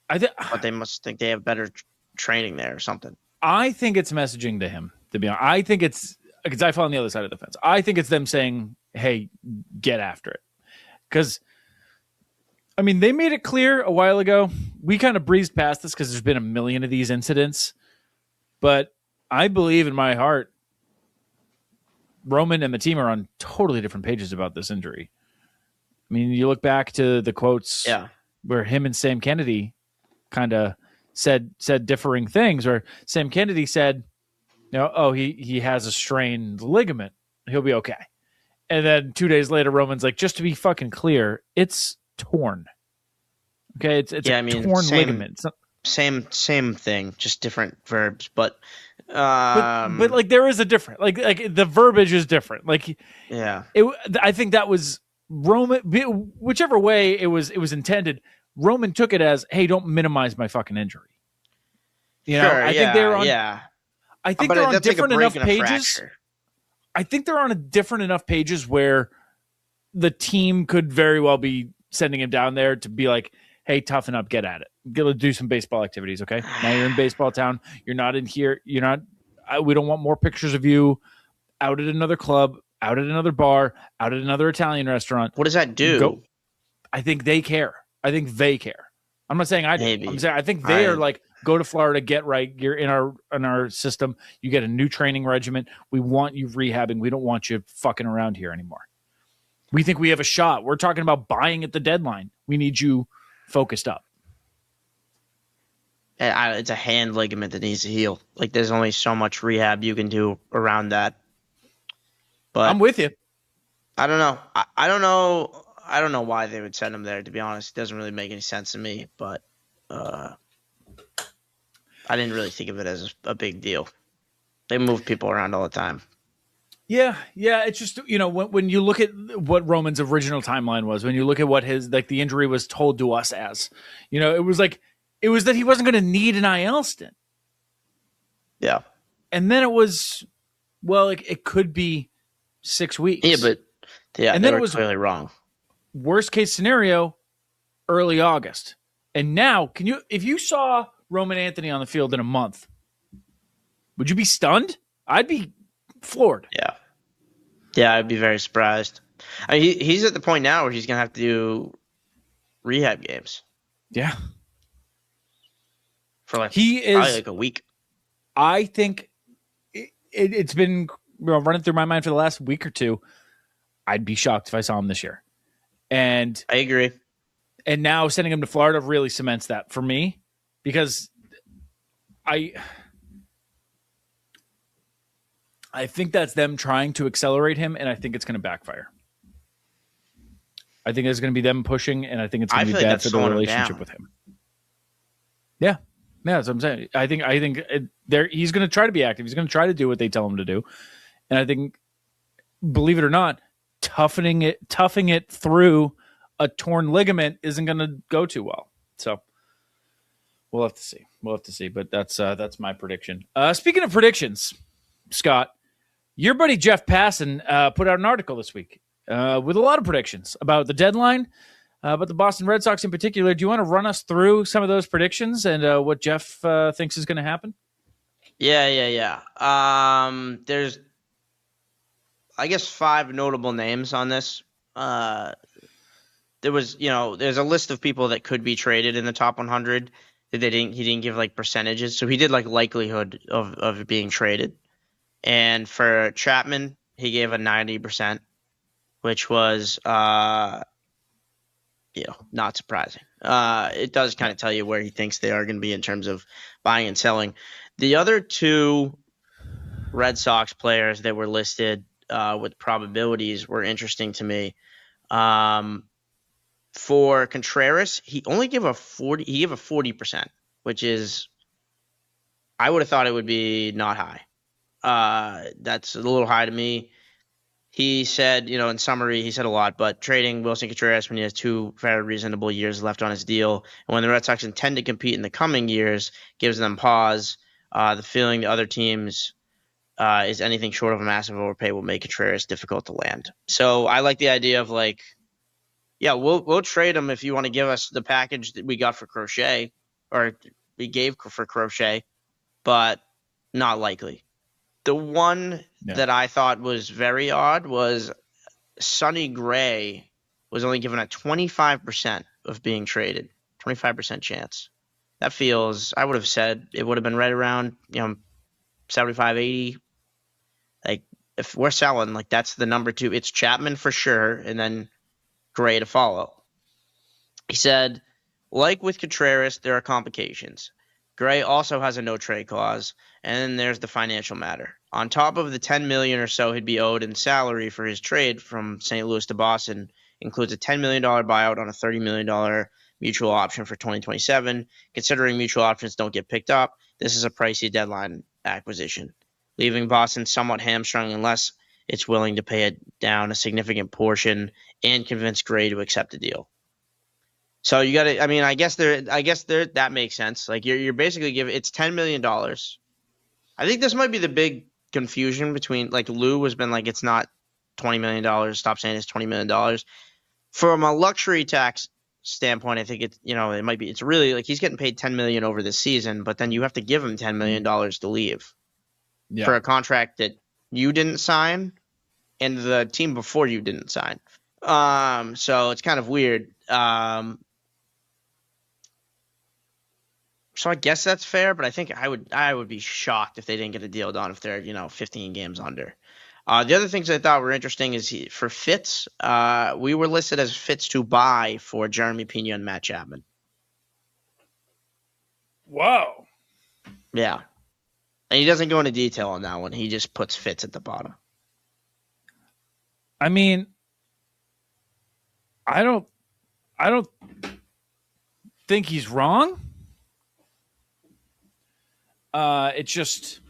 Speaker 3: But they must think they have better training there or something.
Speaker 2: I think it's messaging to him, to be honest. I think it's, because I fall on the other side of the fence. I think it's them saying, hey, get after it. Because, I mean, they made it clear a while ago. We kind of breezed past this because there's been a million of these incidents. But I believe in my heart, Roman and the team are on totally different pages about this injury. I mean, you look back to the quotes where him and Sam Kennedy kind of said differing things, or Sam Kennedy said, he has a strained ligament. He'll be okay. And then 2 days later, Roman's like, just to be fucking clear, it's torn. Okay, it's a torn ligament.
Speaker 3: Same thing, just different verbs, but
Speaker 2: like there is a different, like the verbiage is different. Like I think that was Roman. Whichever way it was intended, Roman took it as, hey, don't minimize my fucking injury. I think they're on. Yeah, I think they're on different enough pages. I think they're on different enough pages where the team could very well be sending him down there to be like, hey, toughen up, get at it. Go do some baseball activities, okay? Now you're in baseball town. You're not in here. You're not. We don't want more pictures of you out at another club, out at another bar, out at another Italian restaurant.
Speaker 3: What does that do?
Speaker 2: I think they care. I think they care. I'm not saying I do. I'm saying I think they are like, go to Florida, get right. You're in our system. You get a new training regimen. We want you rehabbing. We don't want you fucking around here anymore. We think we have a shot. We're talking about buying at the deadline. We need you focused up.
Speaker 3: It's a hand ligament that needs to heal. Like, there's only so much rehab you can do around that. But
Speaker 2: I'm with you.
Speaker 3: I don't know. I don't know. I don't know why they would send him there, to be honest. It doesn't really make any sense to me, but I didn't really think of it as a big deal. They move people around all the time.
Speaker 2: Yeah. It's just, when you look at what Roman's original timeline was, when you look at what the injury was told to us as, it was that he wasn't going to need an IL stint.
Speaker 3: Yeah.
Speaker 2: And then it was, it could be 6 weeks.
Speaker 3: Yeah, but and then it was clearly wrong.
Speaker 2: Worst case scenario, early August. And now, if you saw Roman Anthony on the field in a month, would you be stunned? I'd be floored.
Speaker 3: Yeah, I'd be very surprised. I mean, he's at the point now where he's going to have to do rehab games.
Speaker 2: Yeah.
Speaker 3: For probably like a week.
Speaker 2: I think it's been running through my mind for the last week or two. I'd be shocked if I saw him this year. And
Speaker 3: I agree.
Speaker 2: And now sending him to Florida really cements that for me, because I think that's them trying to accelerate him, and I think it's going to backfire. I think it's going to be them pushing, and I think it's going to be bad for the relationship with him. Yeah, that's what I'm saying. I think he's going to try to be active. He's going to try to do what they tell him to do, and I think, believe it or not, toughing it through a torn ligament isn't going to go too well. So we'll have to see. But that's my prediction. Speaking of predictions, Scott, your buddy Jeff Passan put out an article this week with a lot of predictions about the deadline, but the Boston Red Sox in particular. Do you want to run us through some of those predictions and what Jeff thinks is going to happen?
Speaker 3: Yeah. There's, I guess, 5 notable names on this. There's a list of people that could be traded in the top 100. He didn't give like percentages, so he did like likelihood of being traded. And for Chapman, he gave a 90%, which was not surprising. It does kind of tell you where he thinks they are going to be in terms of buying and selling. The other two Red Sox players that were listed with probabilities were interesting to me. For Contreras, he only gave a 40. He gave a 40%, which is, I would have thought it would be not high. That's a little high to me. He said, in summary, he said a lot, but trading Wilson Contreras when he has 2 very reasonable years left on his deal, and when the Red Sox intend to compete in the coming years, gives them pause. The feeling the other teams is anything short of a massive overpay will make Contreras difficult to land. So I like the idea of like, yeah, we'll trade him if you want to give us the package that we got for Crochet, or we gave for Crochet, but not likely. The one that I thought was very odd was Sonny Gray was only given a 25% of being traded, 25% chance. That feels, I would have said it would have been right around, 75, 80. Like, if we're selling, like, that's the number 2. It's Chapman for sure, and then Gray to follow. He said, like with Contreras, there are complications. Gray also has a no-trade clause, and then there's the financial matter. On top of the $10 million or so he'd be owed in salary for his trade from St. Louis to Boston, includes a $10 million buyout on a $30 million mutual option for 2027. Considering mutual options don't get picked up, this is a pricey deadline acquisition, leaving Boston somewhat hamstrung unless it's willing to pay it down a significant portion and convince Gray to accept the deal. So you got to, I guess that makes sense. Like you're basically giving, it's $10 million. I think this might be the big confusion between, like, Lou has been like, it's not $20 million. Stop saying it's $20 million. From a luxury tax standpoint, I think it might be, it's really like he's getting paid $10 million over this season, but then you have to give him $10 million to leave for a contract that you didn't sign and the team before you didn't sign. So it's kind of weird. So I guess that's fair, but I think I would be shocked if they didn't get a deal done if they're 15 games under. The other things I thought were interesting is for fits. We were listed as fits to buy for Jeremy Pena and Matt Chapman.
Speaker 2: Whoa.
Speaker 3: Yeah, and he doesn't go into detail on that one. He just puts fits at the bottom.
Speaker 2: I don't think he's wrong. It's just,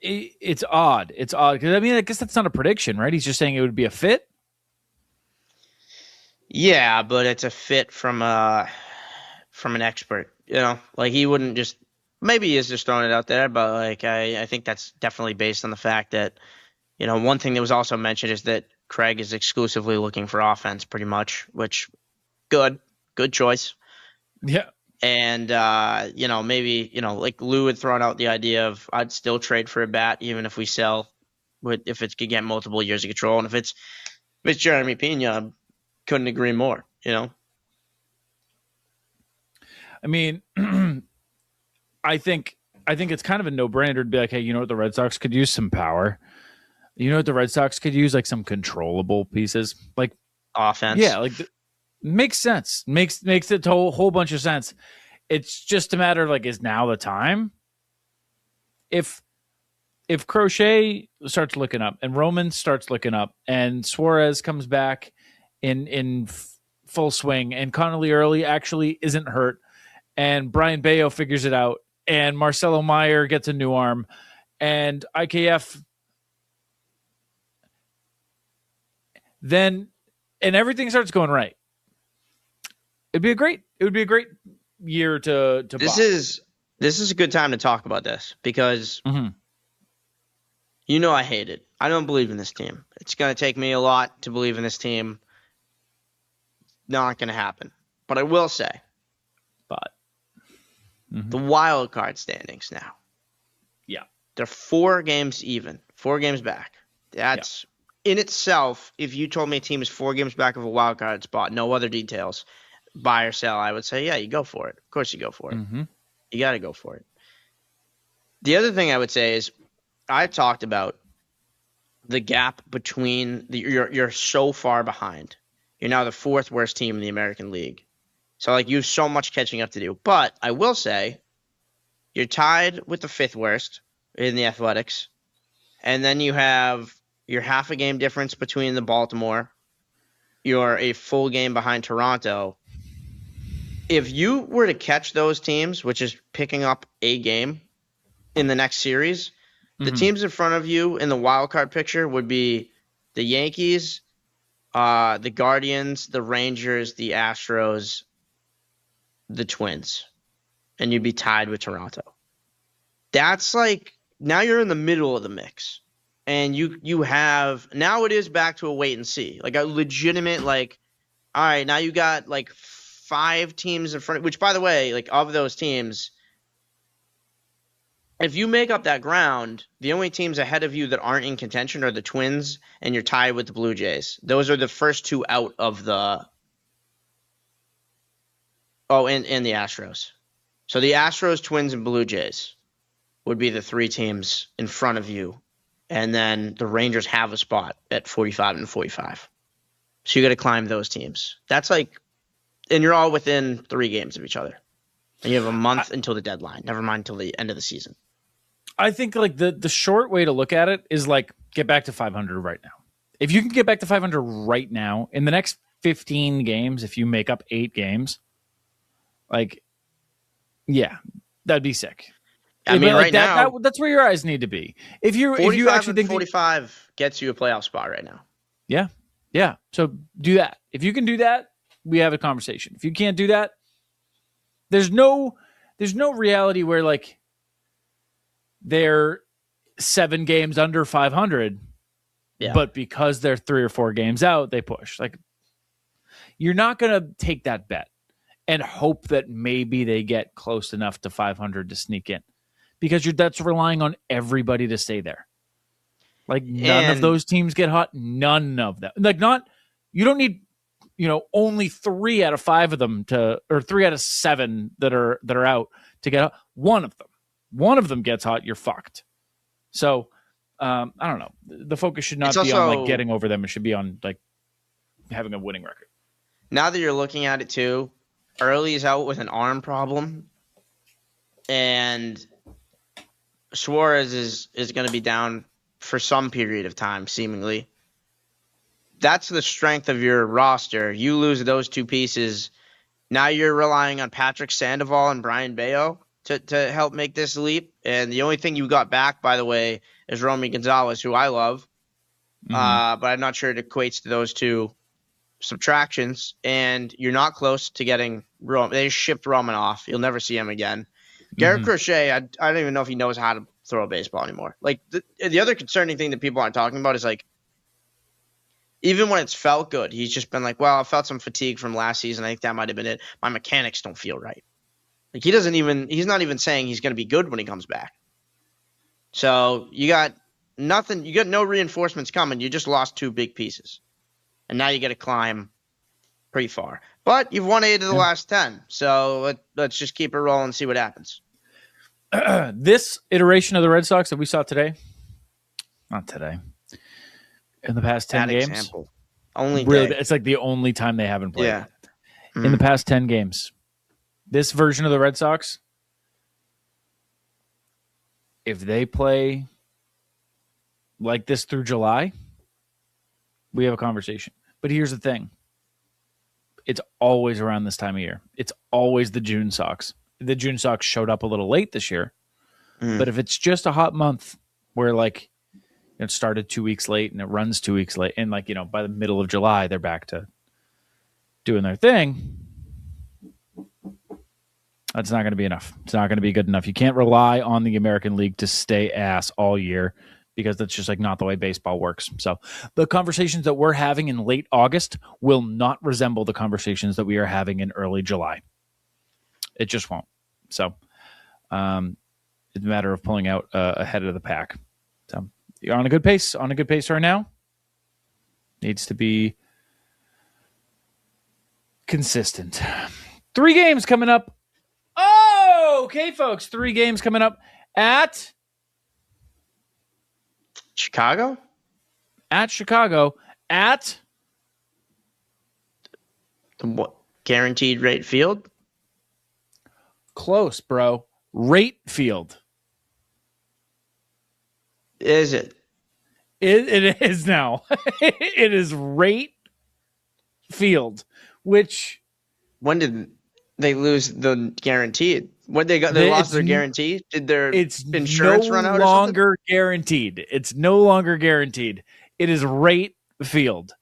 Speaker 2: it's odd. It's odd because I guess that's not a prediction, right? He's just saying it would be a fit.
Speaker 3: Yeah, but it's a fit from an expert. Like he wouldn't just. Maybe he is just throwing it out there, but like I think that's definitely based on the fact that one thing that was also mentioned is that Craig is exclusively looking for offense, pretty much, which good choice.
Speaker 2: Yeah.
Speaker 3: And, maybe, like Lou had thrown out the idea of I'd still trade for a bat even if we sell, if it could get multiple years of control. And if it's Jeremy Pena, couldn't agree more,
Speaker 2: I think it's kind of a no-brainer to be like, hey, the Red Sox could use some power. What the Red Sox could use? Like some controllable pieces, like
Speaker 3: offense.
Speaker 2: Yeah, like makes sense. Makes it a whole bunch of sense. It's just a matter of like, is now the time? If Crochet starts looking up and Roman starts looking up and Suarez comes back in full swing and Connolly Early actually isn't hurt and Brian Bayo figures it out and Marcelo Meyer gets a new arm and IKF then and everything starts going right. It would be a great year to
Speaker 3: This
Speaker 2: buy.
Speaker 3: This is a good time to talk about this because I hate it. I don't believe in this team. It's going to take me a lot to believe in this team. Not going to happen. But I will say, the wild card standings now.
Speaker 2: Yeah.
Speaker 3: They're 4 games even, 4 games back. That's in itself, if you told me a team is 4 games back of a wild card spot, no other details, buy or sell, I would say, yeah, you go for it. Of course you go for it.
Speaker 2: Mm-hmm.
Speaker 3: You got to go for it. The other thing I would say is I talked about the gap between you're so far behind. You're now the fourth worst team in the American League. So like you have so much catching up to do. But I will say you're tied with the fifth worst in the Athletics. And then you're half a game difference between the Baltimore. You're a full game behind Toronto. If you were to catch those teams, which is picking up a game in the next series, the teams in front of you in the wild card picture would be the Yankees, the Guardians, the Rangers, the Astros, the Twins, and you'd be tied with Toronto. That's like now you're in the middle of the mix, and you have now it is back to a wait and see, like a legitimate like, all right, now you got like 5 teams in front of, which by the way, like of those teams, if you make up that ground, the only teams ahead of you that aren't in contention are the Twins, and you're tied with the Blue Jays. Those are the first 2 out of the. Oh, and the Astros. So the Astros, Twins, and Blue Jays would be the 3 teams in front of you, and then the Rangers have a spot at 45 and 45. So you got to climb those teams. That's like, and you're all within 3 games of each other, and you have a month until the deadline. Never mind until the end of the season.
Speaker 2: I think like the short way to look at it is like get back to 500 right now. If you can get back to 500 right now in the next 15 games, if you make up 8 games, like, yeah, that'd be sick.
Speaker 3: I mean, right now,
Speaker 2: that's where your eyes need to be. If you actually think
Speaker 3: 45 gets you a playoff spot right now.
Speaker 2: Yeah. So do that. If you can do that, we have a conversation. If you can't do that, there's no reality where like they're 7 games under 500, but because they're 3 or 4 games out, they push. Like, you're not going to take that bet and hope that maybe they get close enough to 500 to sneak in, because that's relying on everybody to stay there. Like, none of those teams get hot. None of them. Like, you don't need, only 3 out of 5 of them or 3 out of 7 that are out to get hot. One of them gets hot, you're fucked. So, I don't know. The focus should not be on like getting over them. It should be on like having a winning record.
Speaker 3: Now that you're looking at it too, Early's out with an arm problem, and Suarez is going to be down for some period of time, seemingly. That's the strength of your roster. You lose those 2 pieces. Now you're relying on Patrick Sandoval and Brian Bayo to help make this leap. And the only thing you got back, by the way, is Romy Gonzalez, who I love. But I'm not sure it equates to those 2 subtractions. And you're not close to getting Roman. They shipped Roman off. You'll never see him again. Garrett Crochet, I don't even know if he knows how to throw a baseball anymore. Like the other concerning thing that people aren't talking about is like, even when it's felt good, he's just been like, well, I felt some fatigue from last season. I think that might have been it. My mechanics don't feel right. Like he's not even saying he's going to be good when he comes back. So you got nothing. You got no reinforcements coming. You just lost 2 big pieces. And now you got to climb pretty far. But you've won 8 of the last 10. So let's just keep it rolling and see what happens.
Speaker 2: This iteration of the Red Sox that we saw today, not today, in the past 10 games.
Speaker 3: Example. Only
Speaker 2: really,
Speaker 3: day.
Speaker 2: it's like the only time they haven't played.
Speaker 3: Yeah.
Speaker 2: In the past 10 games. This version of the Red Sox, if they play like this through July, we have a conversation. But here's the thing. It's always around this time of year. It's always the June Sox. The June Sox showed up a little late this year. But if it's just a hot month where like it started 2 weeks late and it runs 2 weeks late, and like, by the middle of July, they're back to doing their thing, that's not going to be enough. It's not going to be good enough. You can't rely on the American League to stay ass all year, because that's just like not the way baseball works. So the conversations that we're having in late August will not resemble the conversations that we are having in early July. It just won't. So it's a matter of pulling out ahead of the pack. So you're on a good pace. On a good pace right now. Needs to be consistent. 3 games coming up. Oh, okay, folks. 3 games coming up at
Speaker 3: Chicago?
Speaker 2: At Chicago. At
Speaker 3: What? Guaranteed rate field?
Speaker 2: close, bro. Rate Field.
Speaker 3: Is it?
Speaker 2: It is now. It is Rate Field, which
Speaker 3: When did they lose the guaranteed? When they lost their guarantee? Did their insurance run out or something?
Speaker 2: It's no longer guaranteed. It's no longer guaranteed. It is Rate Field.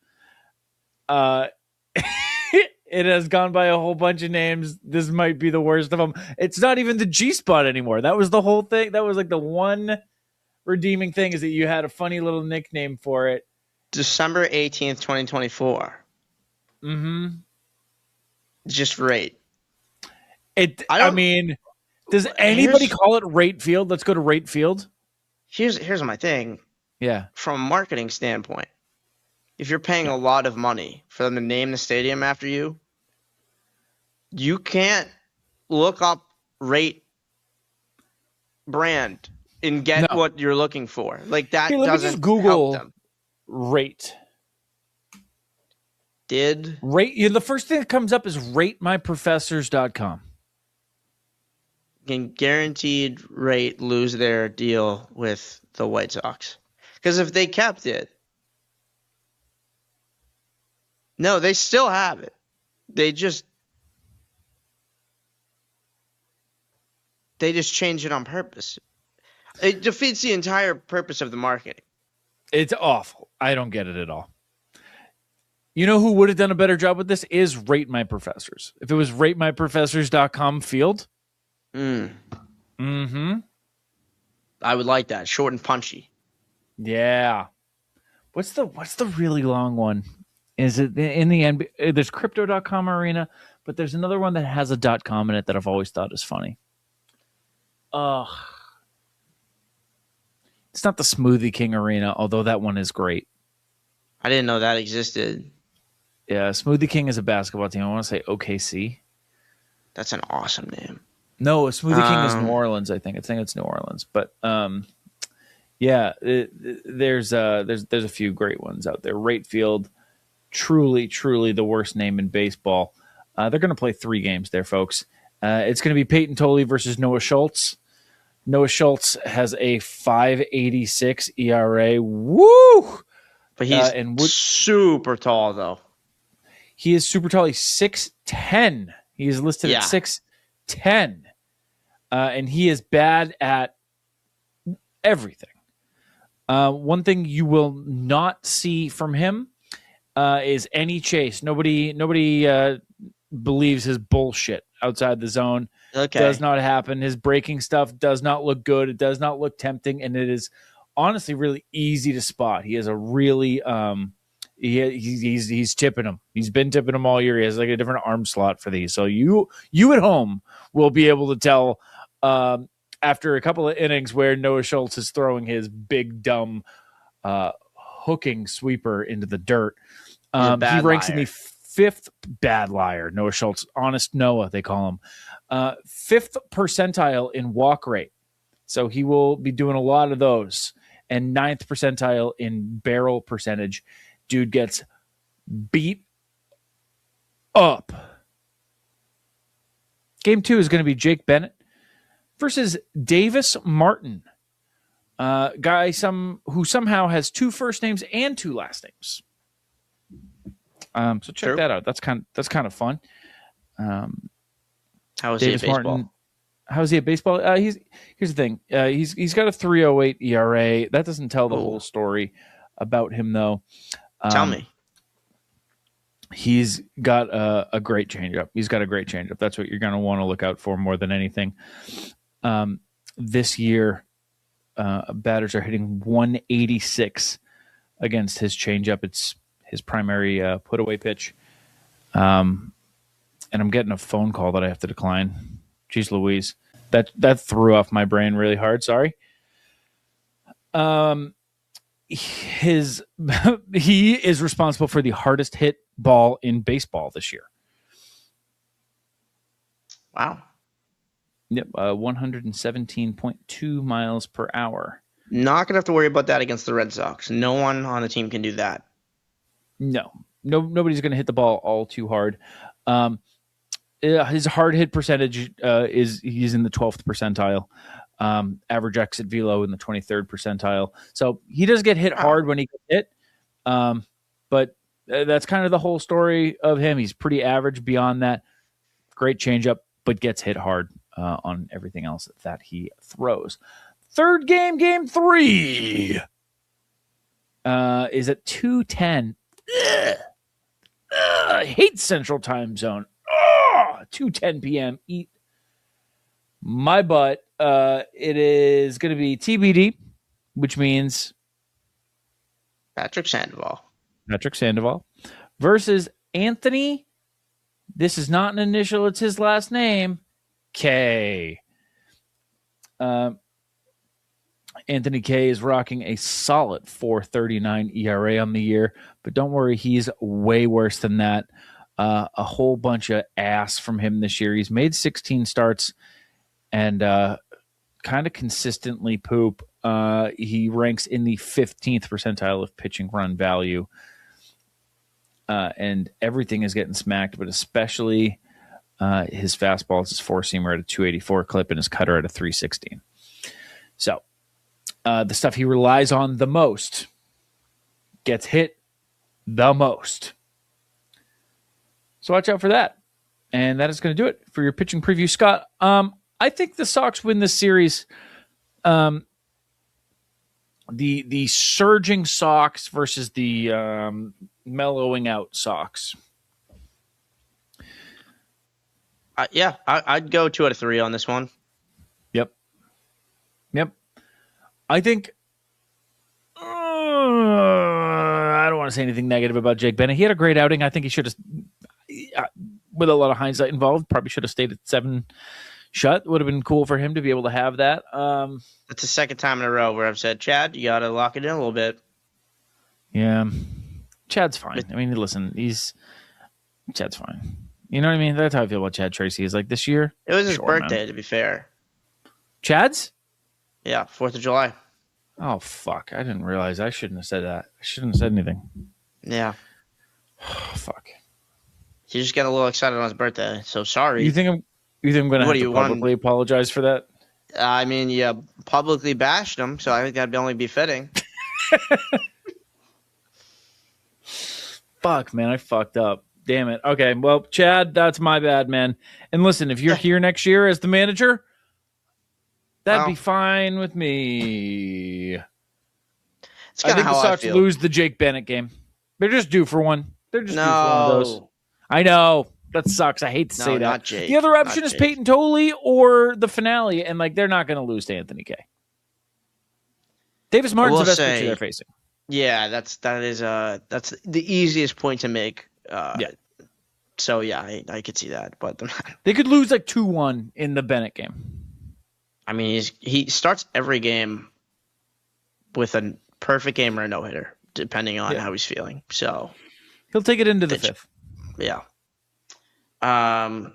Speaker 2: It has gone by a whole bunch of names. This might be the worst of them. It's not even the G spot anymore. That was the whole thing. That was like the one redeeming thing, is that you had a funny little nickname for it.
Speaker 3: December 18th, 2024.
Speaker 2: Mm-hmm.
Speaker 3: Just rate.
Speaker 2: I mean, does anybody call it Rate Field? Let's go to Rate Field.
Speaker 3: Here's my thing.
Speaker 2: Yeah.
Speaker 3: From a marketing standpoint, if you're paying a lot of money for them to name the stadium after you, you can't look up Rate brand and get what you're looking for. Like that
Speaker 2: Here, let
Speaker 3: doesn't
Speaker 2: me just Google
Speaker 3: help them.
Speaker 2: Rate.
Speaker 3: Rate.
Speaker 2: The first thing that comes up is ratemyprofessors.com.
Speaker 3: Can guaranteed rate lose their deal with the White Sox? Because if they kept it, no, they still have it. They just change it on purpose. It defeats the entire purpose of the marketing.
Speaker 2: It's awful. I don't get it at all. You know who would have done a better job with this is Rate My Professors. If it was ratemyprofessors.com field. Mm-hmm.
Speaker 3: I would like that. Short and punchy.
Speaker 2: Yeah. What's the really long one? Is it in the NBA? There's crypto.com arena, but there's another one that has a .com in it that I've always thought is funny. It's not the Smoothie King arena, although that one is great.
Speaker 3: I didn't know that existed.
Speaker 2: Yeah, Smoothie King is a basketball team. I want to say OKC.
Speaker 3: That's an awesome name.
Speaker 2: No, Smoothie King is New Orleans, I think. I think it's New Orleans. But yeah, there's a few great ones out there. Rate Field, truly the worst name in baseball. They're going to play 3 games there, folks. It's going to be Peyton Tolley versus Noah Schultz. Noah Schultz has a 5.86 ERA. Woo!
Speaker 3: But he's super tall, though.
Speaker 2: He is super tall. He's 6'10". He is listed at 6'10". And he is bad at everything. One thing you will not see from him is any chase. Nobody believes his bullshit outside the zone.
Speaker 3: Okay.
Speaker 2: Does not happen. His breaking stuff does not look good. It does not look tempting, and it is honestly really easy to spot. He has a really he's tipping them. He's been tipping them all year. He has like a different arm slot for these. So you at home will be able to tell after a couple of innings where Noah Schultz is throwing his big dumb hooking sweeper into the dirt. He ranks in the 5th bad liar. Noah Schultz, Honest Noah, they call him. 5th percentile in walk rate. So he will be doing a lot of those. And 9th percentile in barrel percentage. Dude gets beat up. Game 2 is going to be Jake Bennett versus Davis Martin. Guy who somehow has 2 first names and 2 last names. So check that out. That's kind of fun.
Speaker 3: How is he at baseball?
Speaker 2: Martin, how is he at baseball? Here's the thing. He's got a 3.08 ERA. That doesn't tell the whole story about him, though.
Speaker 3: Tell me.
Speaker 2: He's got a great changeup. He's got a great changeup. That's what you're going to want to look out for more than anything. This year, batters are hitting 186 against his changeup. It's his primary put-away pitch. And I'm getting a phone call that I have to decline. Jeez Louise. That threw off my brain really hard. Sorry. He is responsible for the hardest hit ball in baseball this year.
Speaker 3: Wow.
Speaker 2: Yep, 117.2 miles per hour.
Speaker 3: Not gonna have to worry about that against the Red Sox. No one on the team can do that.
Speaker 2: No, nobody's going to hit the ball all too hard. His hard hit percentage he's in the 12th percentile. Average exit velo in the 23rd percentile. So he does get hit hard when he gets hit. But that's kind of the whole story of him. He's pretty average beyond that. Great changeup, but gets hit hard on everything else that he throws. Third game 3 is at 2:10. I hate Central Time Zone. 2:10 p.m. Eat my butt. It is going to be TBD, which means
Speaker 3: Patrick Sandoval
Speaker 2: versus Anthony. This is not an initial; it's his last name. K. Anthony K is rocking a solid 4.39 ERA on the year, but don't worry, he's way worse than that. A whole bunch of ass from him this year. He's made 16 starts and kind of consistently poop. He ranks in the 15th percentile of pitching run value. And everything is getting smacked, but especially his fastball is his four-seamer at a 284 clip and his cutter at a 316. So the stuff he relies on the most gets hit the most. So watch out for that. And that is going to do it for your pitching preview, Scott. I think the Sox win this series. The surging Sox versus the mellowing out Sox.
Speaker 3: I'd go 2 out of 3 on this one.
Speaker 2: Yep. I think I don't want to say anything negative about Jake Bennett. He had a great outing. I think he should have, with a lot of hindsight involved, probably should have stayed at 7 shut. Would have been cool for him to be able to have that.
Speaker 3: That's the second time in a row where I've said, Chad, you got to lock it in a little bit.
Speaker 2: Yeah. Chad's fine. I mean, listen, Chad's fine. You know what I mean? That's how I feel about Chad Tracy. Is like this year.
Speaker 3: It was his birthday, to be fair.
Speaker 2: Chad's?
Speaker 3: Yeah, 4th of July.
Speaker 2: Oh, fuck. I didn't realize. I shouldn't have said that. I shouldn't have said anything.
Speaker 3: Yeah.
Speaker 2: Oh, fuck.
Speaker 3: He just got a little excited on his birthday, so sorry.
Speaker 2: You think I'm going to have to publicly apologize for that?
Speaker 3: I mean, you publicly bashed him, so I think that'd only be fitting.
Speaker 2: Fuck, man. I fucked up. Damn it. Okay, well, Chad, that's my bad, man. And listen, if you're here next year as the manager, that'd be fine with me. I think the Sox lose the Jake Bennett game. They're just due for one. They're just due for one of those. I know. That sucks. I hate to say that.
Speaker 3: Not Jake.
Speaker 2: The other option is Peyton Tolley or the finale, and they're not going to lose to Anthony K. Davis Martin's the best pitcher they're facing.
Speaker 3: Yeah, that's the easiest point to make.
Speaker 2: Yeah.
Speaker 3: So yeah, I could see that, but
Speaker 2: they could lose like 2-1 in the Bennett game.
Speaker 3: I mean, he starts every game with a perfect game or a no-hitter, depending on how he's feeling. So
Speaker 2: he'll take it into the 5th.
Speaker 3: Yeah. I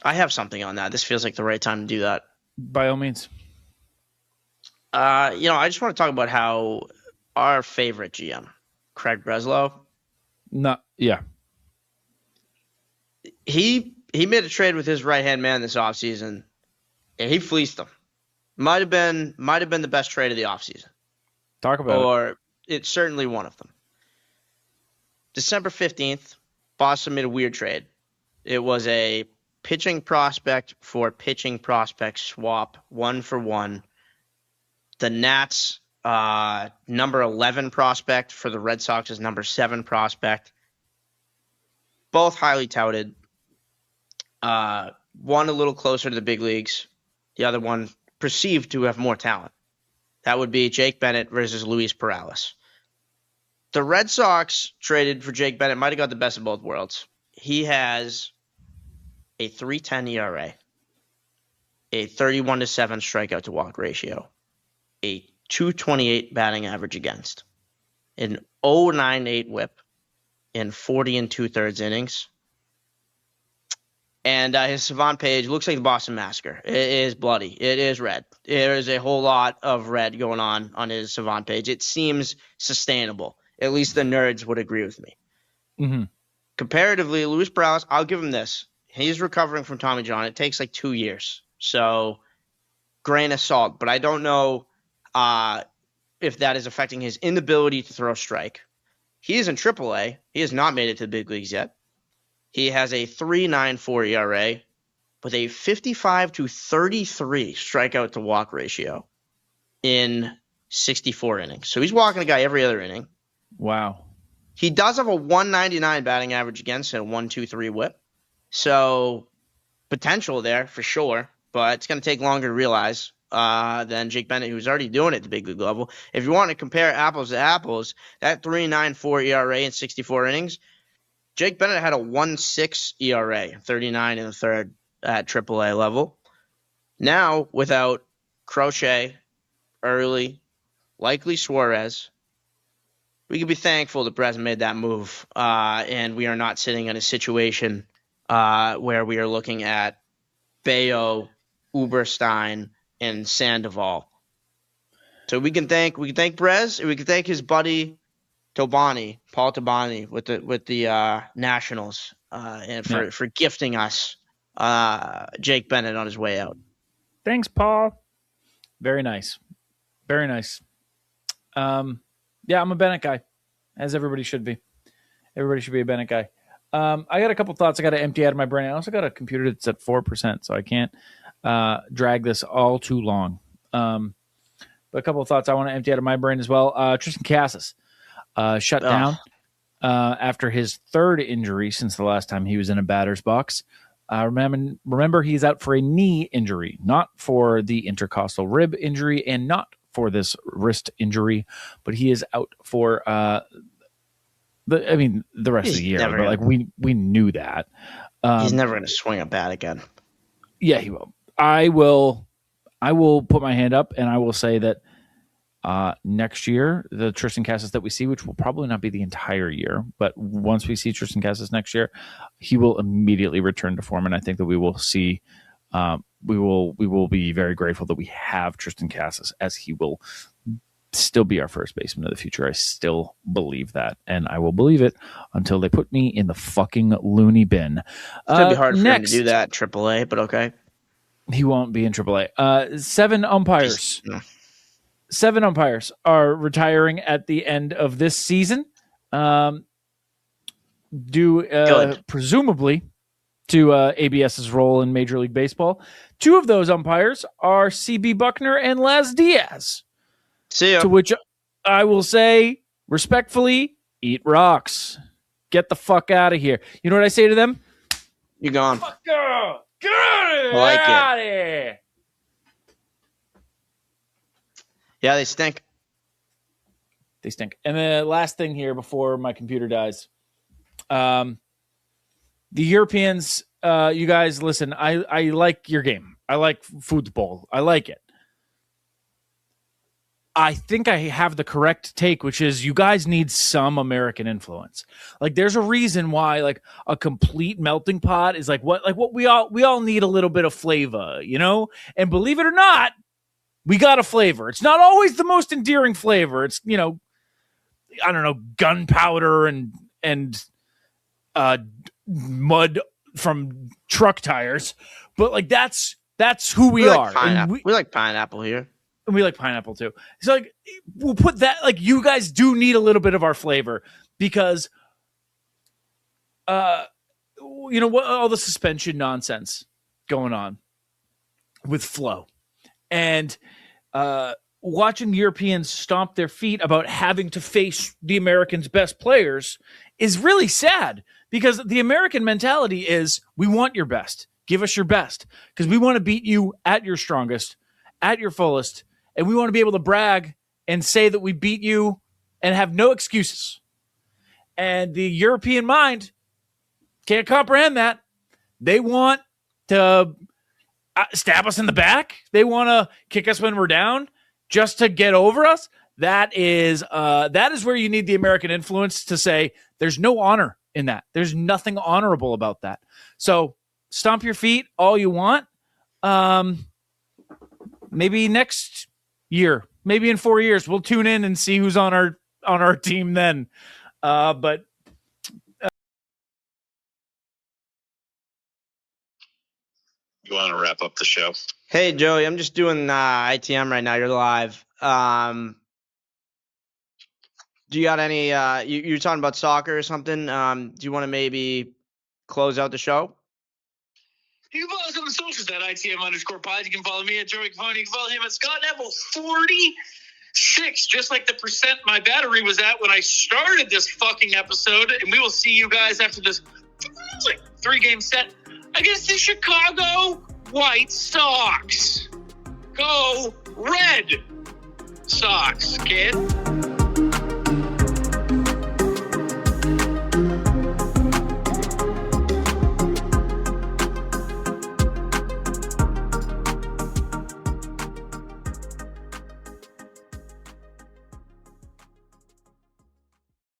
Speaker 3: have something on that. This feels like the right time to do that.
Speaker 2: By all means.
Speaker 3: I just want to talk about how our favorite GM, Craig Breslow. He made a trade with his right-hand man this offseason, and he fleeced him. Might have been the best trade of the offseason.
Speaker 2: Talk about it.
Speaker 3: Or it's certainly one of them. December 15th, Boston made a weird trade. It was a pitching prospect for pitching prospect swap, 1-for-1. The Nats, number 11 prospect for the Red Sox's number 7 prospect. Both highly touted. One a little closer to the big leagues. The other one perceived to have more talent. That would be Jake Bennett versus Luis Perales. The Red Sox traded for Jake Bennett. Might have got the best of both worlds. He has a 3.10 ERA, a 31-7 strikeout to walk ratio, a 2.28 batting average against, an 0.98 WHIP in 40 2/3 innings. And his Savant page looks like the Boston Massacre. It is bloody. It is red. There is a whole lot of red going on his Savant page. It seems sustainable. At least the nerds would agree with me.
Speaker 2: Mm-hmm.
Speaker 3: Comparatively, Luis Perales, I'll give him this. He's recovering from Tommy John. It takes like 2 years. So, grain of salt. But I don't know if that is affecting his inability to throw strike. He is in AAA. He has not made it to the big leagues yet. He has a 3.94 ERA with a 55 to 33 strikeout to walk ratio in 64 innings. So he's walking a guy every other inning.
Speaker 2: Wow.
Speaker 3: He does have a 199 batting average against and a 1.23 whip. So potential there for sure, but it's going to take longer to realize than Jake Bennett, who's already doing it at the big league level. If you want to compare apples to apples, that 3.94 ERA in 64 innings, Jake Bennett had a 1.6 ERA, 39 in the third at AAA level. Now, without Crochet, Early, likely Suarez, we can be thankful that Brez made that move, and we are not sitting in a situation where we are looking at Bayo, Uberstein, and Sandoval. So we can thank Brez, and we can thank his buddy Paul Tobani with the Nationals, and for gifting us Jake Bennett on his way out.
Speaker 2: Thanks, Paul. Very nice. Very nice. Yeah, I'm a Bennett guy, as everybody should be. Everybody should be a Bennett guy. I got a couple thoughts I got to empty out of my brain. I also got a computer that's at 4%, so I can't drag this all too long. But a couple of thoughts I want to empty out of my brain as well. Tristan Casas shut down after his third injury since the last time he was in a batter's box. Remember, he's out for a knee injury, not for the intercostal rib injury and not for this wrist injury, but he is out for the rest of the year. But like we knew that.
Speaker 3: He's never going to swing a bat again.
Speaker 2: Yeah, he will. I will put my hand up and I will say that next year, the Tristan Casas that we see, which will probably not be the entire year, but once we see Tristan Casas next year, he will immediately return to form, and I think that we will see. We will be very grateful that we have Tristan Casas, as he will still be our first baseman of the future. I still believe that, and I will believe it until they put me in the fucking loony bin.
Speaker 3: It's gonna be hard for him to do that in AAA, but okay.
Speaker 2: He won't be in AAA. 7 umpires. Seven umpires are retiring at the end of this season, due presumably to ABS's role in Major League Baseball. 2 of those umpires are CB Buckner and Laz Diaz.
Speaker 3: See ya.
Speaker 2: To which I will say, respectfully, eat rocks. Get the fuck out of here. You know what I say to them?
Speaker 3: You're gone.
Speaker 2: Fuck off. Get out of here.
Speaker 3: Yeah, they stink.
Speaker 2: They stink. And the last thing here before my computer dies. The Europeans, you guys, listen, I like your game. I like football. I like it. I think I have the correct take, which is you guys need some American influence. Like, there's a reason why, like, a complete melting pot is like what we all need a little bit of flavor, you know? And believe it or not, we got a flavor. It's not always the most endearing flavor. It's, you know, I don't know, gunpowder and mud from truck tires, but like that's who we are.
Speaker 3: And we like pineapple here.
Speaker 2: And we like pineapple too. So like we'll put that, like, you guys do need a little bit of our flavor because you know what, all the suspension nonsense going on with Flo. And watching Europeans stomp their feet about having to face the Americans' best players is really sad, because the American mentality is we want your best. Give us your best, because we want to beat you at your strongest, at your fullest, and we want to be able to brag and say that we beat you and have no excuses. And the European mind can't comprehend that. They want to stab us in the back. They want to kick us when we're down just to get over us. That is where you need the American influence to say there's no honor in that. There's nothing honorable about that. So stomp your feet all you want. Maybe next year, maybe in 4 years, we'll tune in and see who's on our team then. But
Speaker 4: you want to wrap up the show?
Speaker 3: Hey, Joey, I'm just doing ITM right now. You're live. Do you got any? You're talking about soccer or something? Do you want to maybe close out the show?
Speaker 4: You can follow us on the socials at ITM_pod. You can follow me at Joey Copponi. You can follow him at Scott Neville 46, just like the percent my battery was at when I started this fucking episode. And we will see you guys after this 3-game set against the Chicago White Sox. Go Red Sox, kid.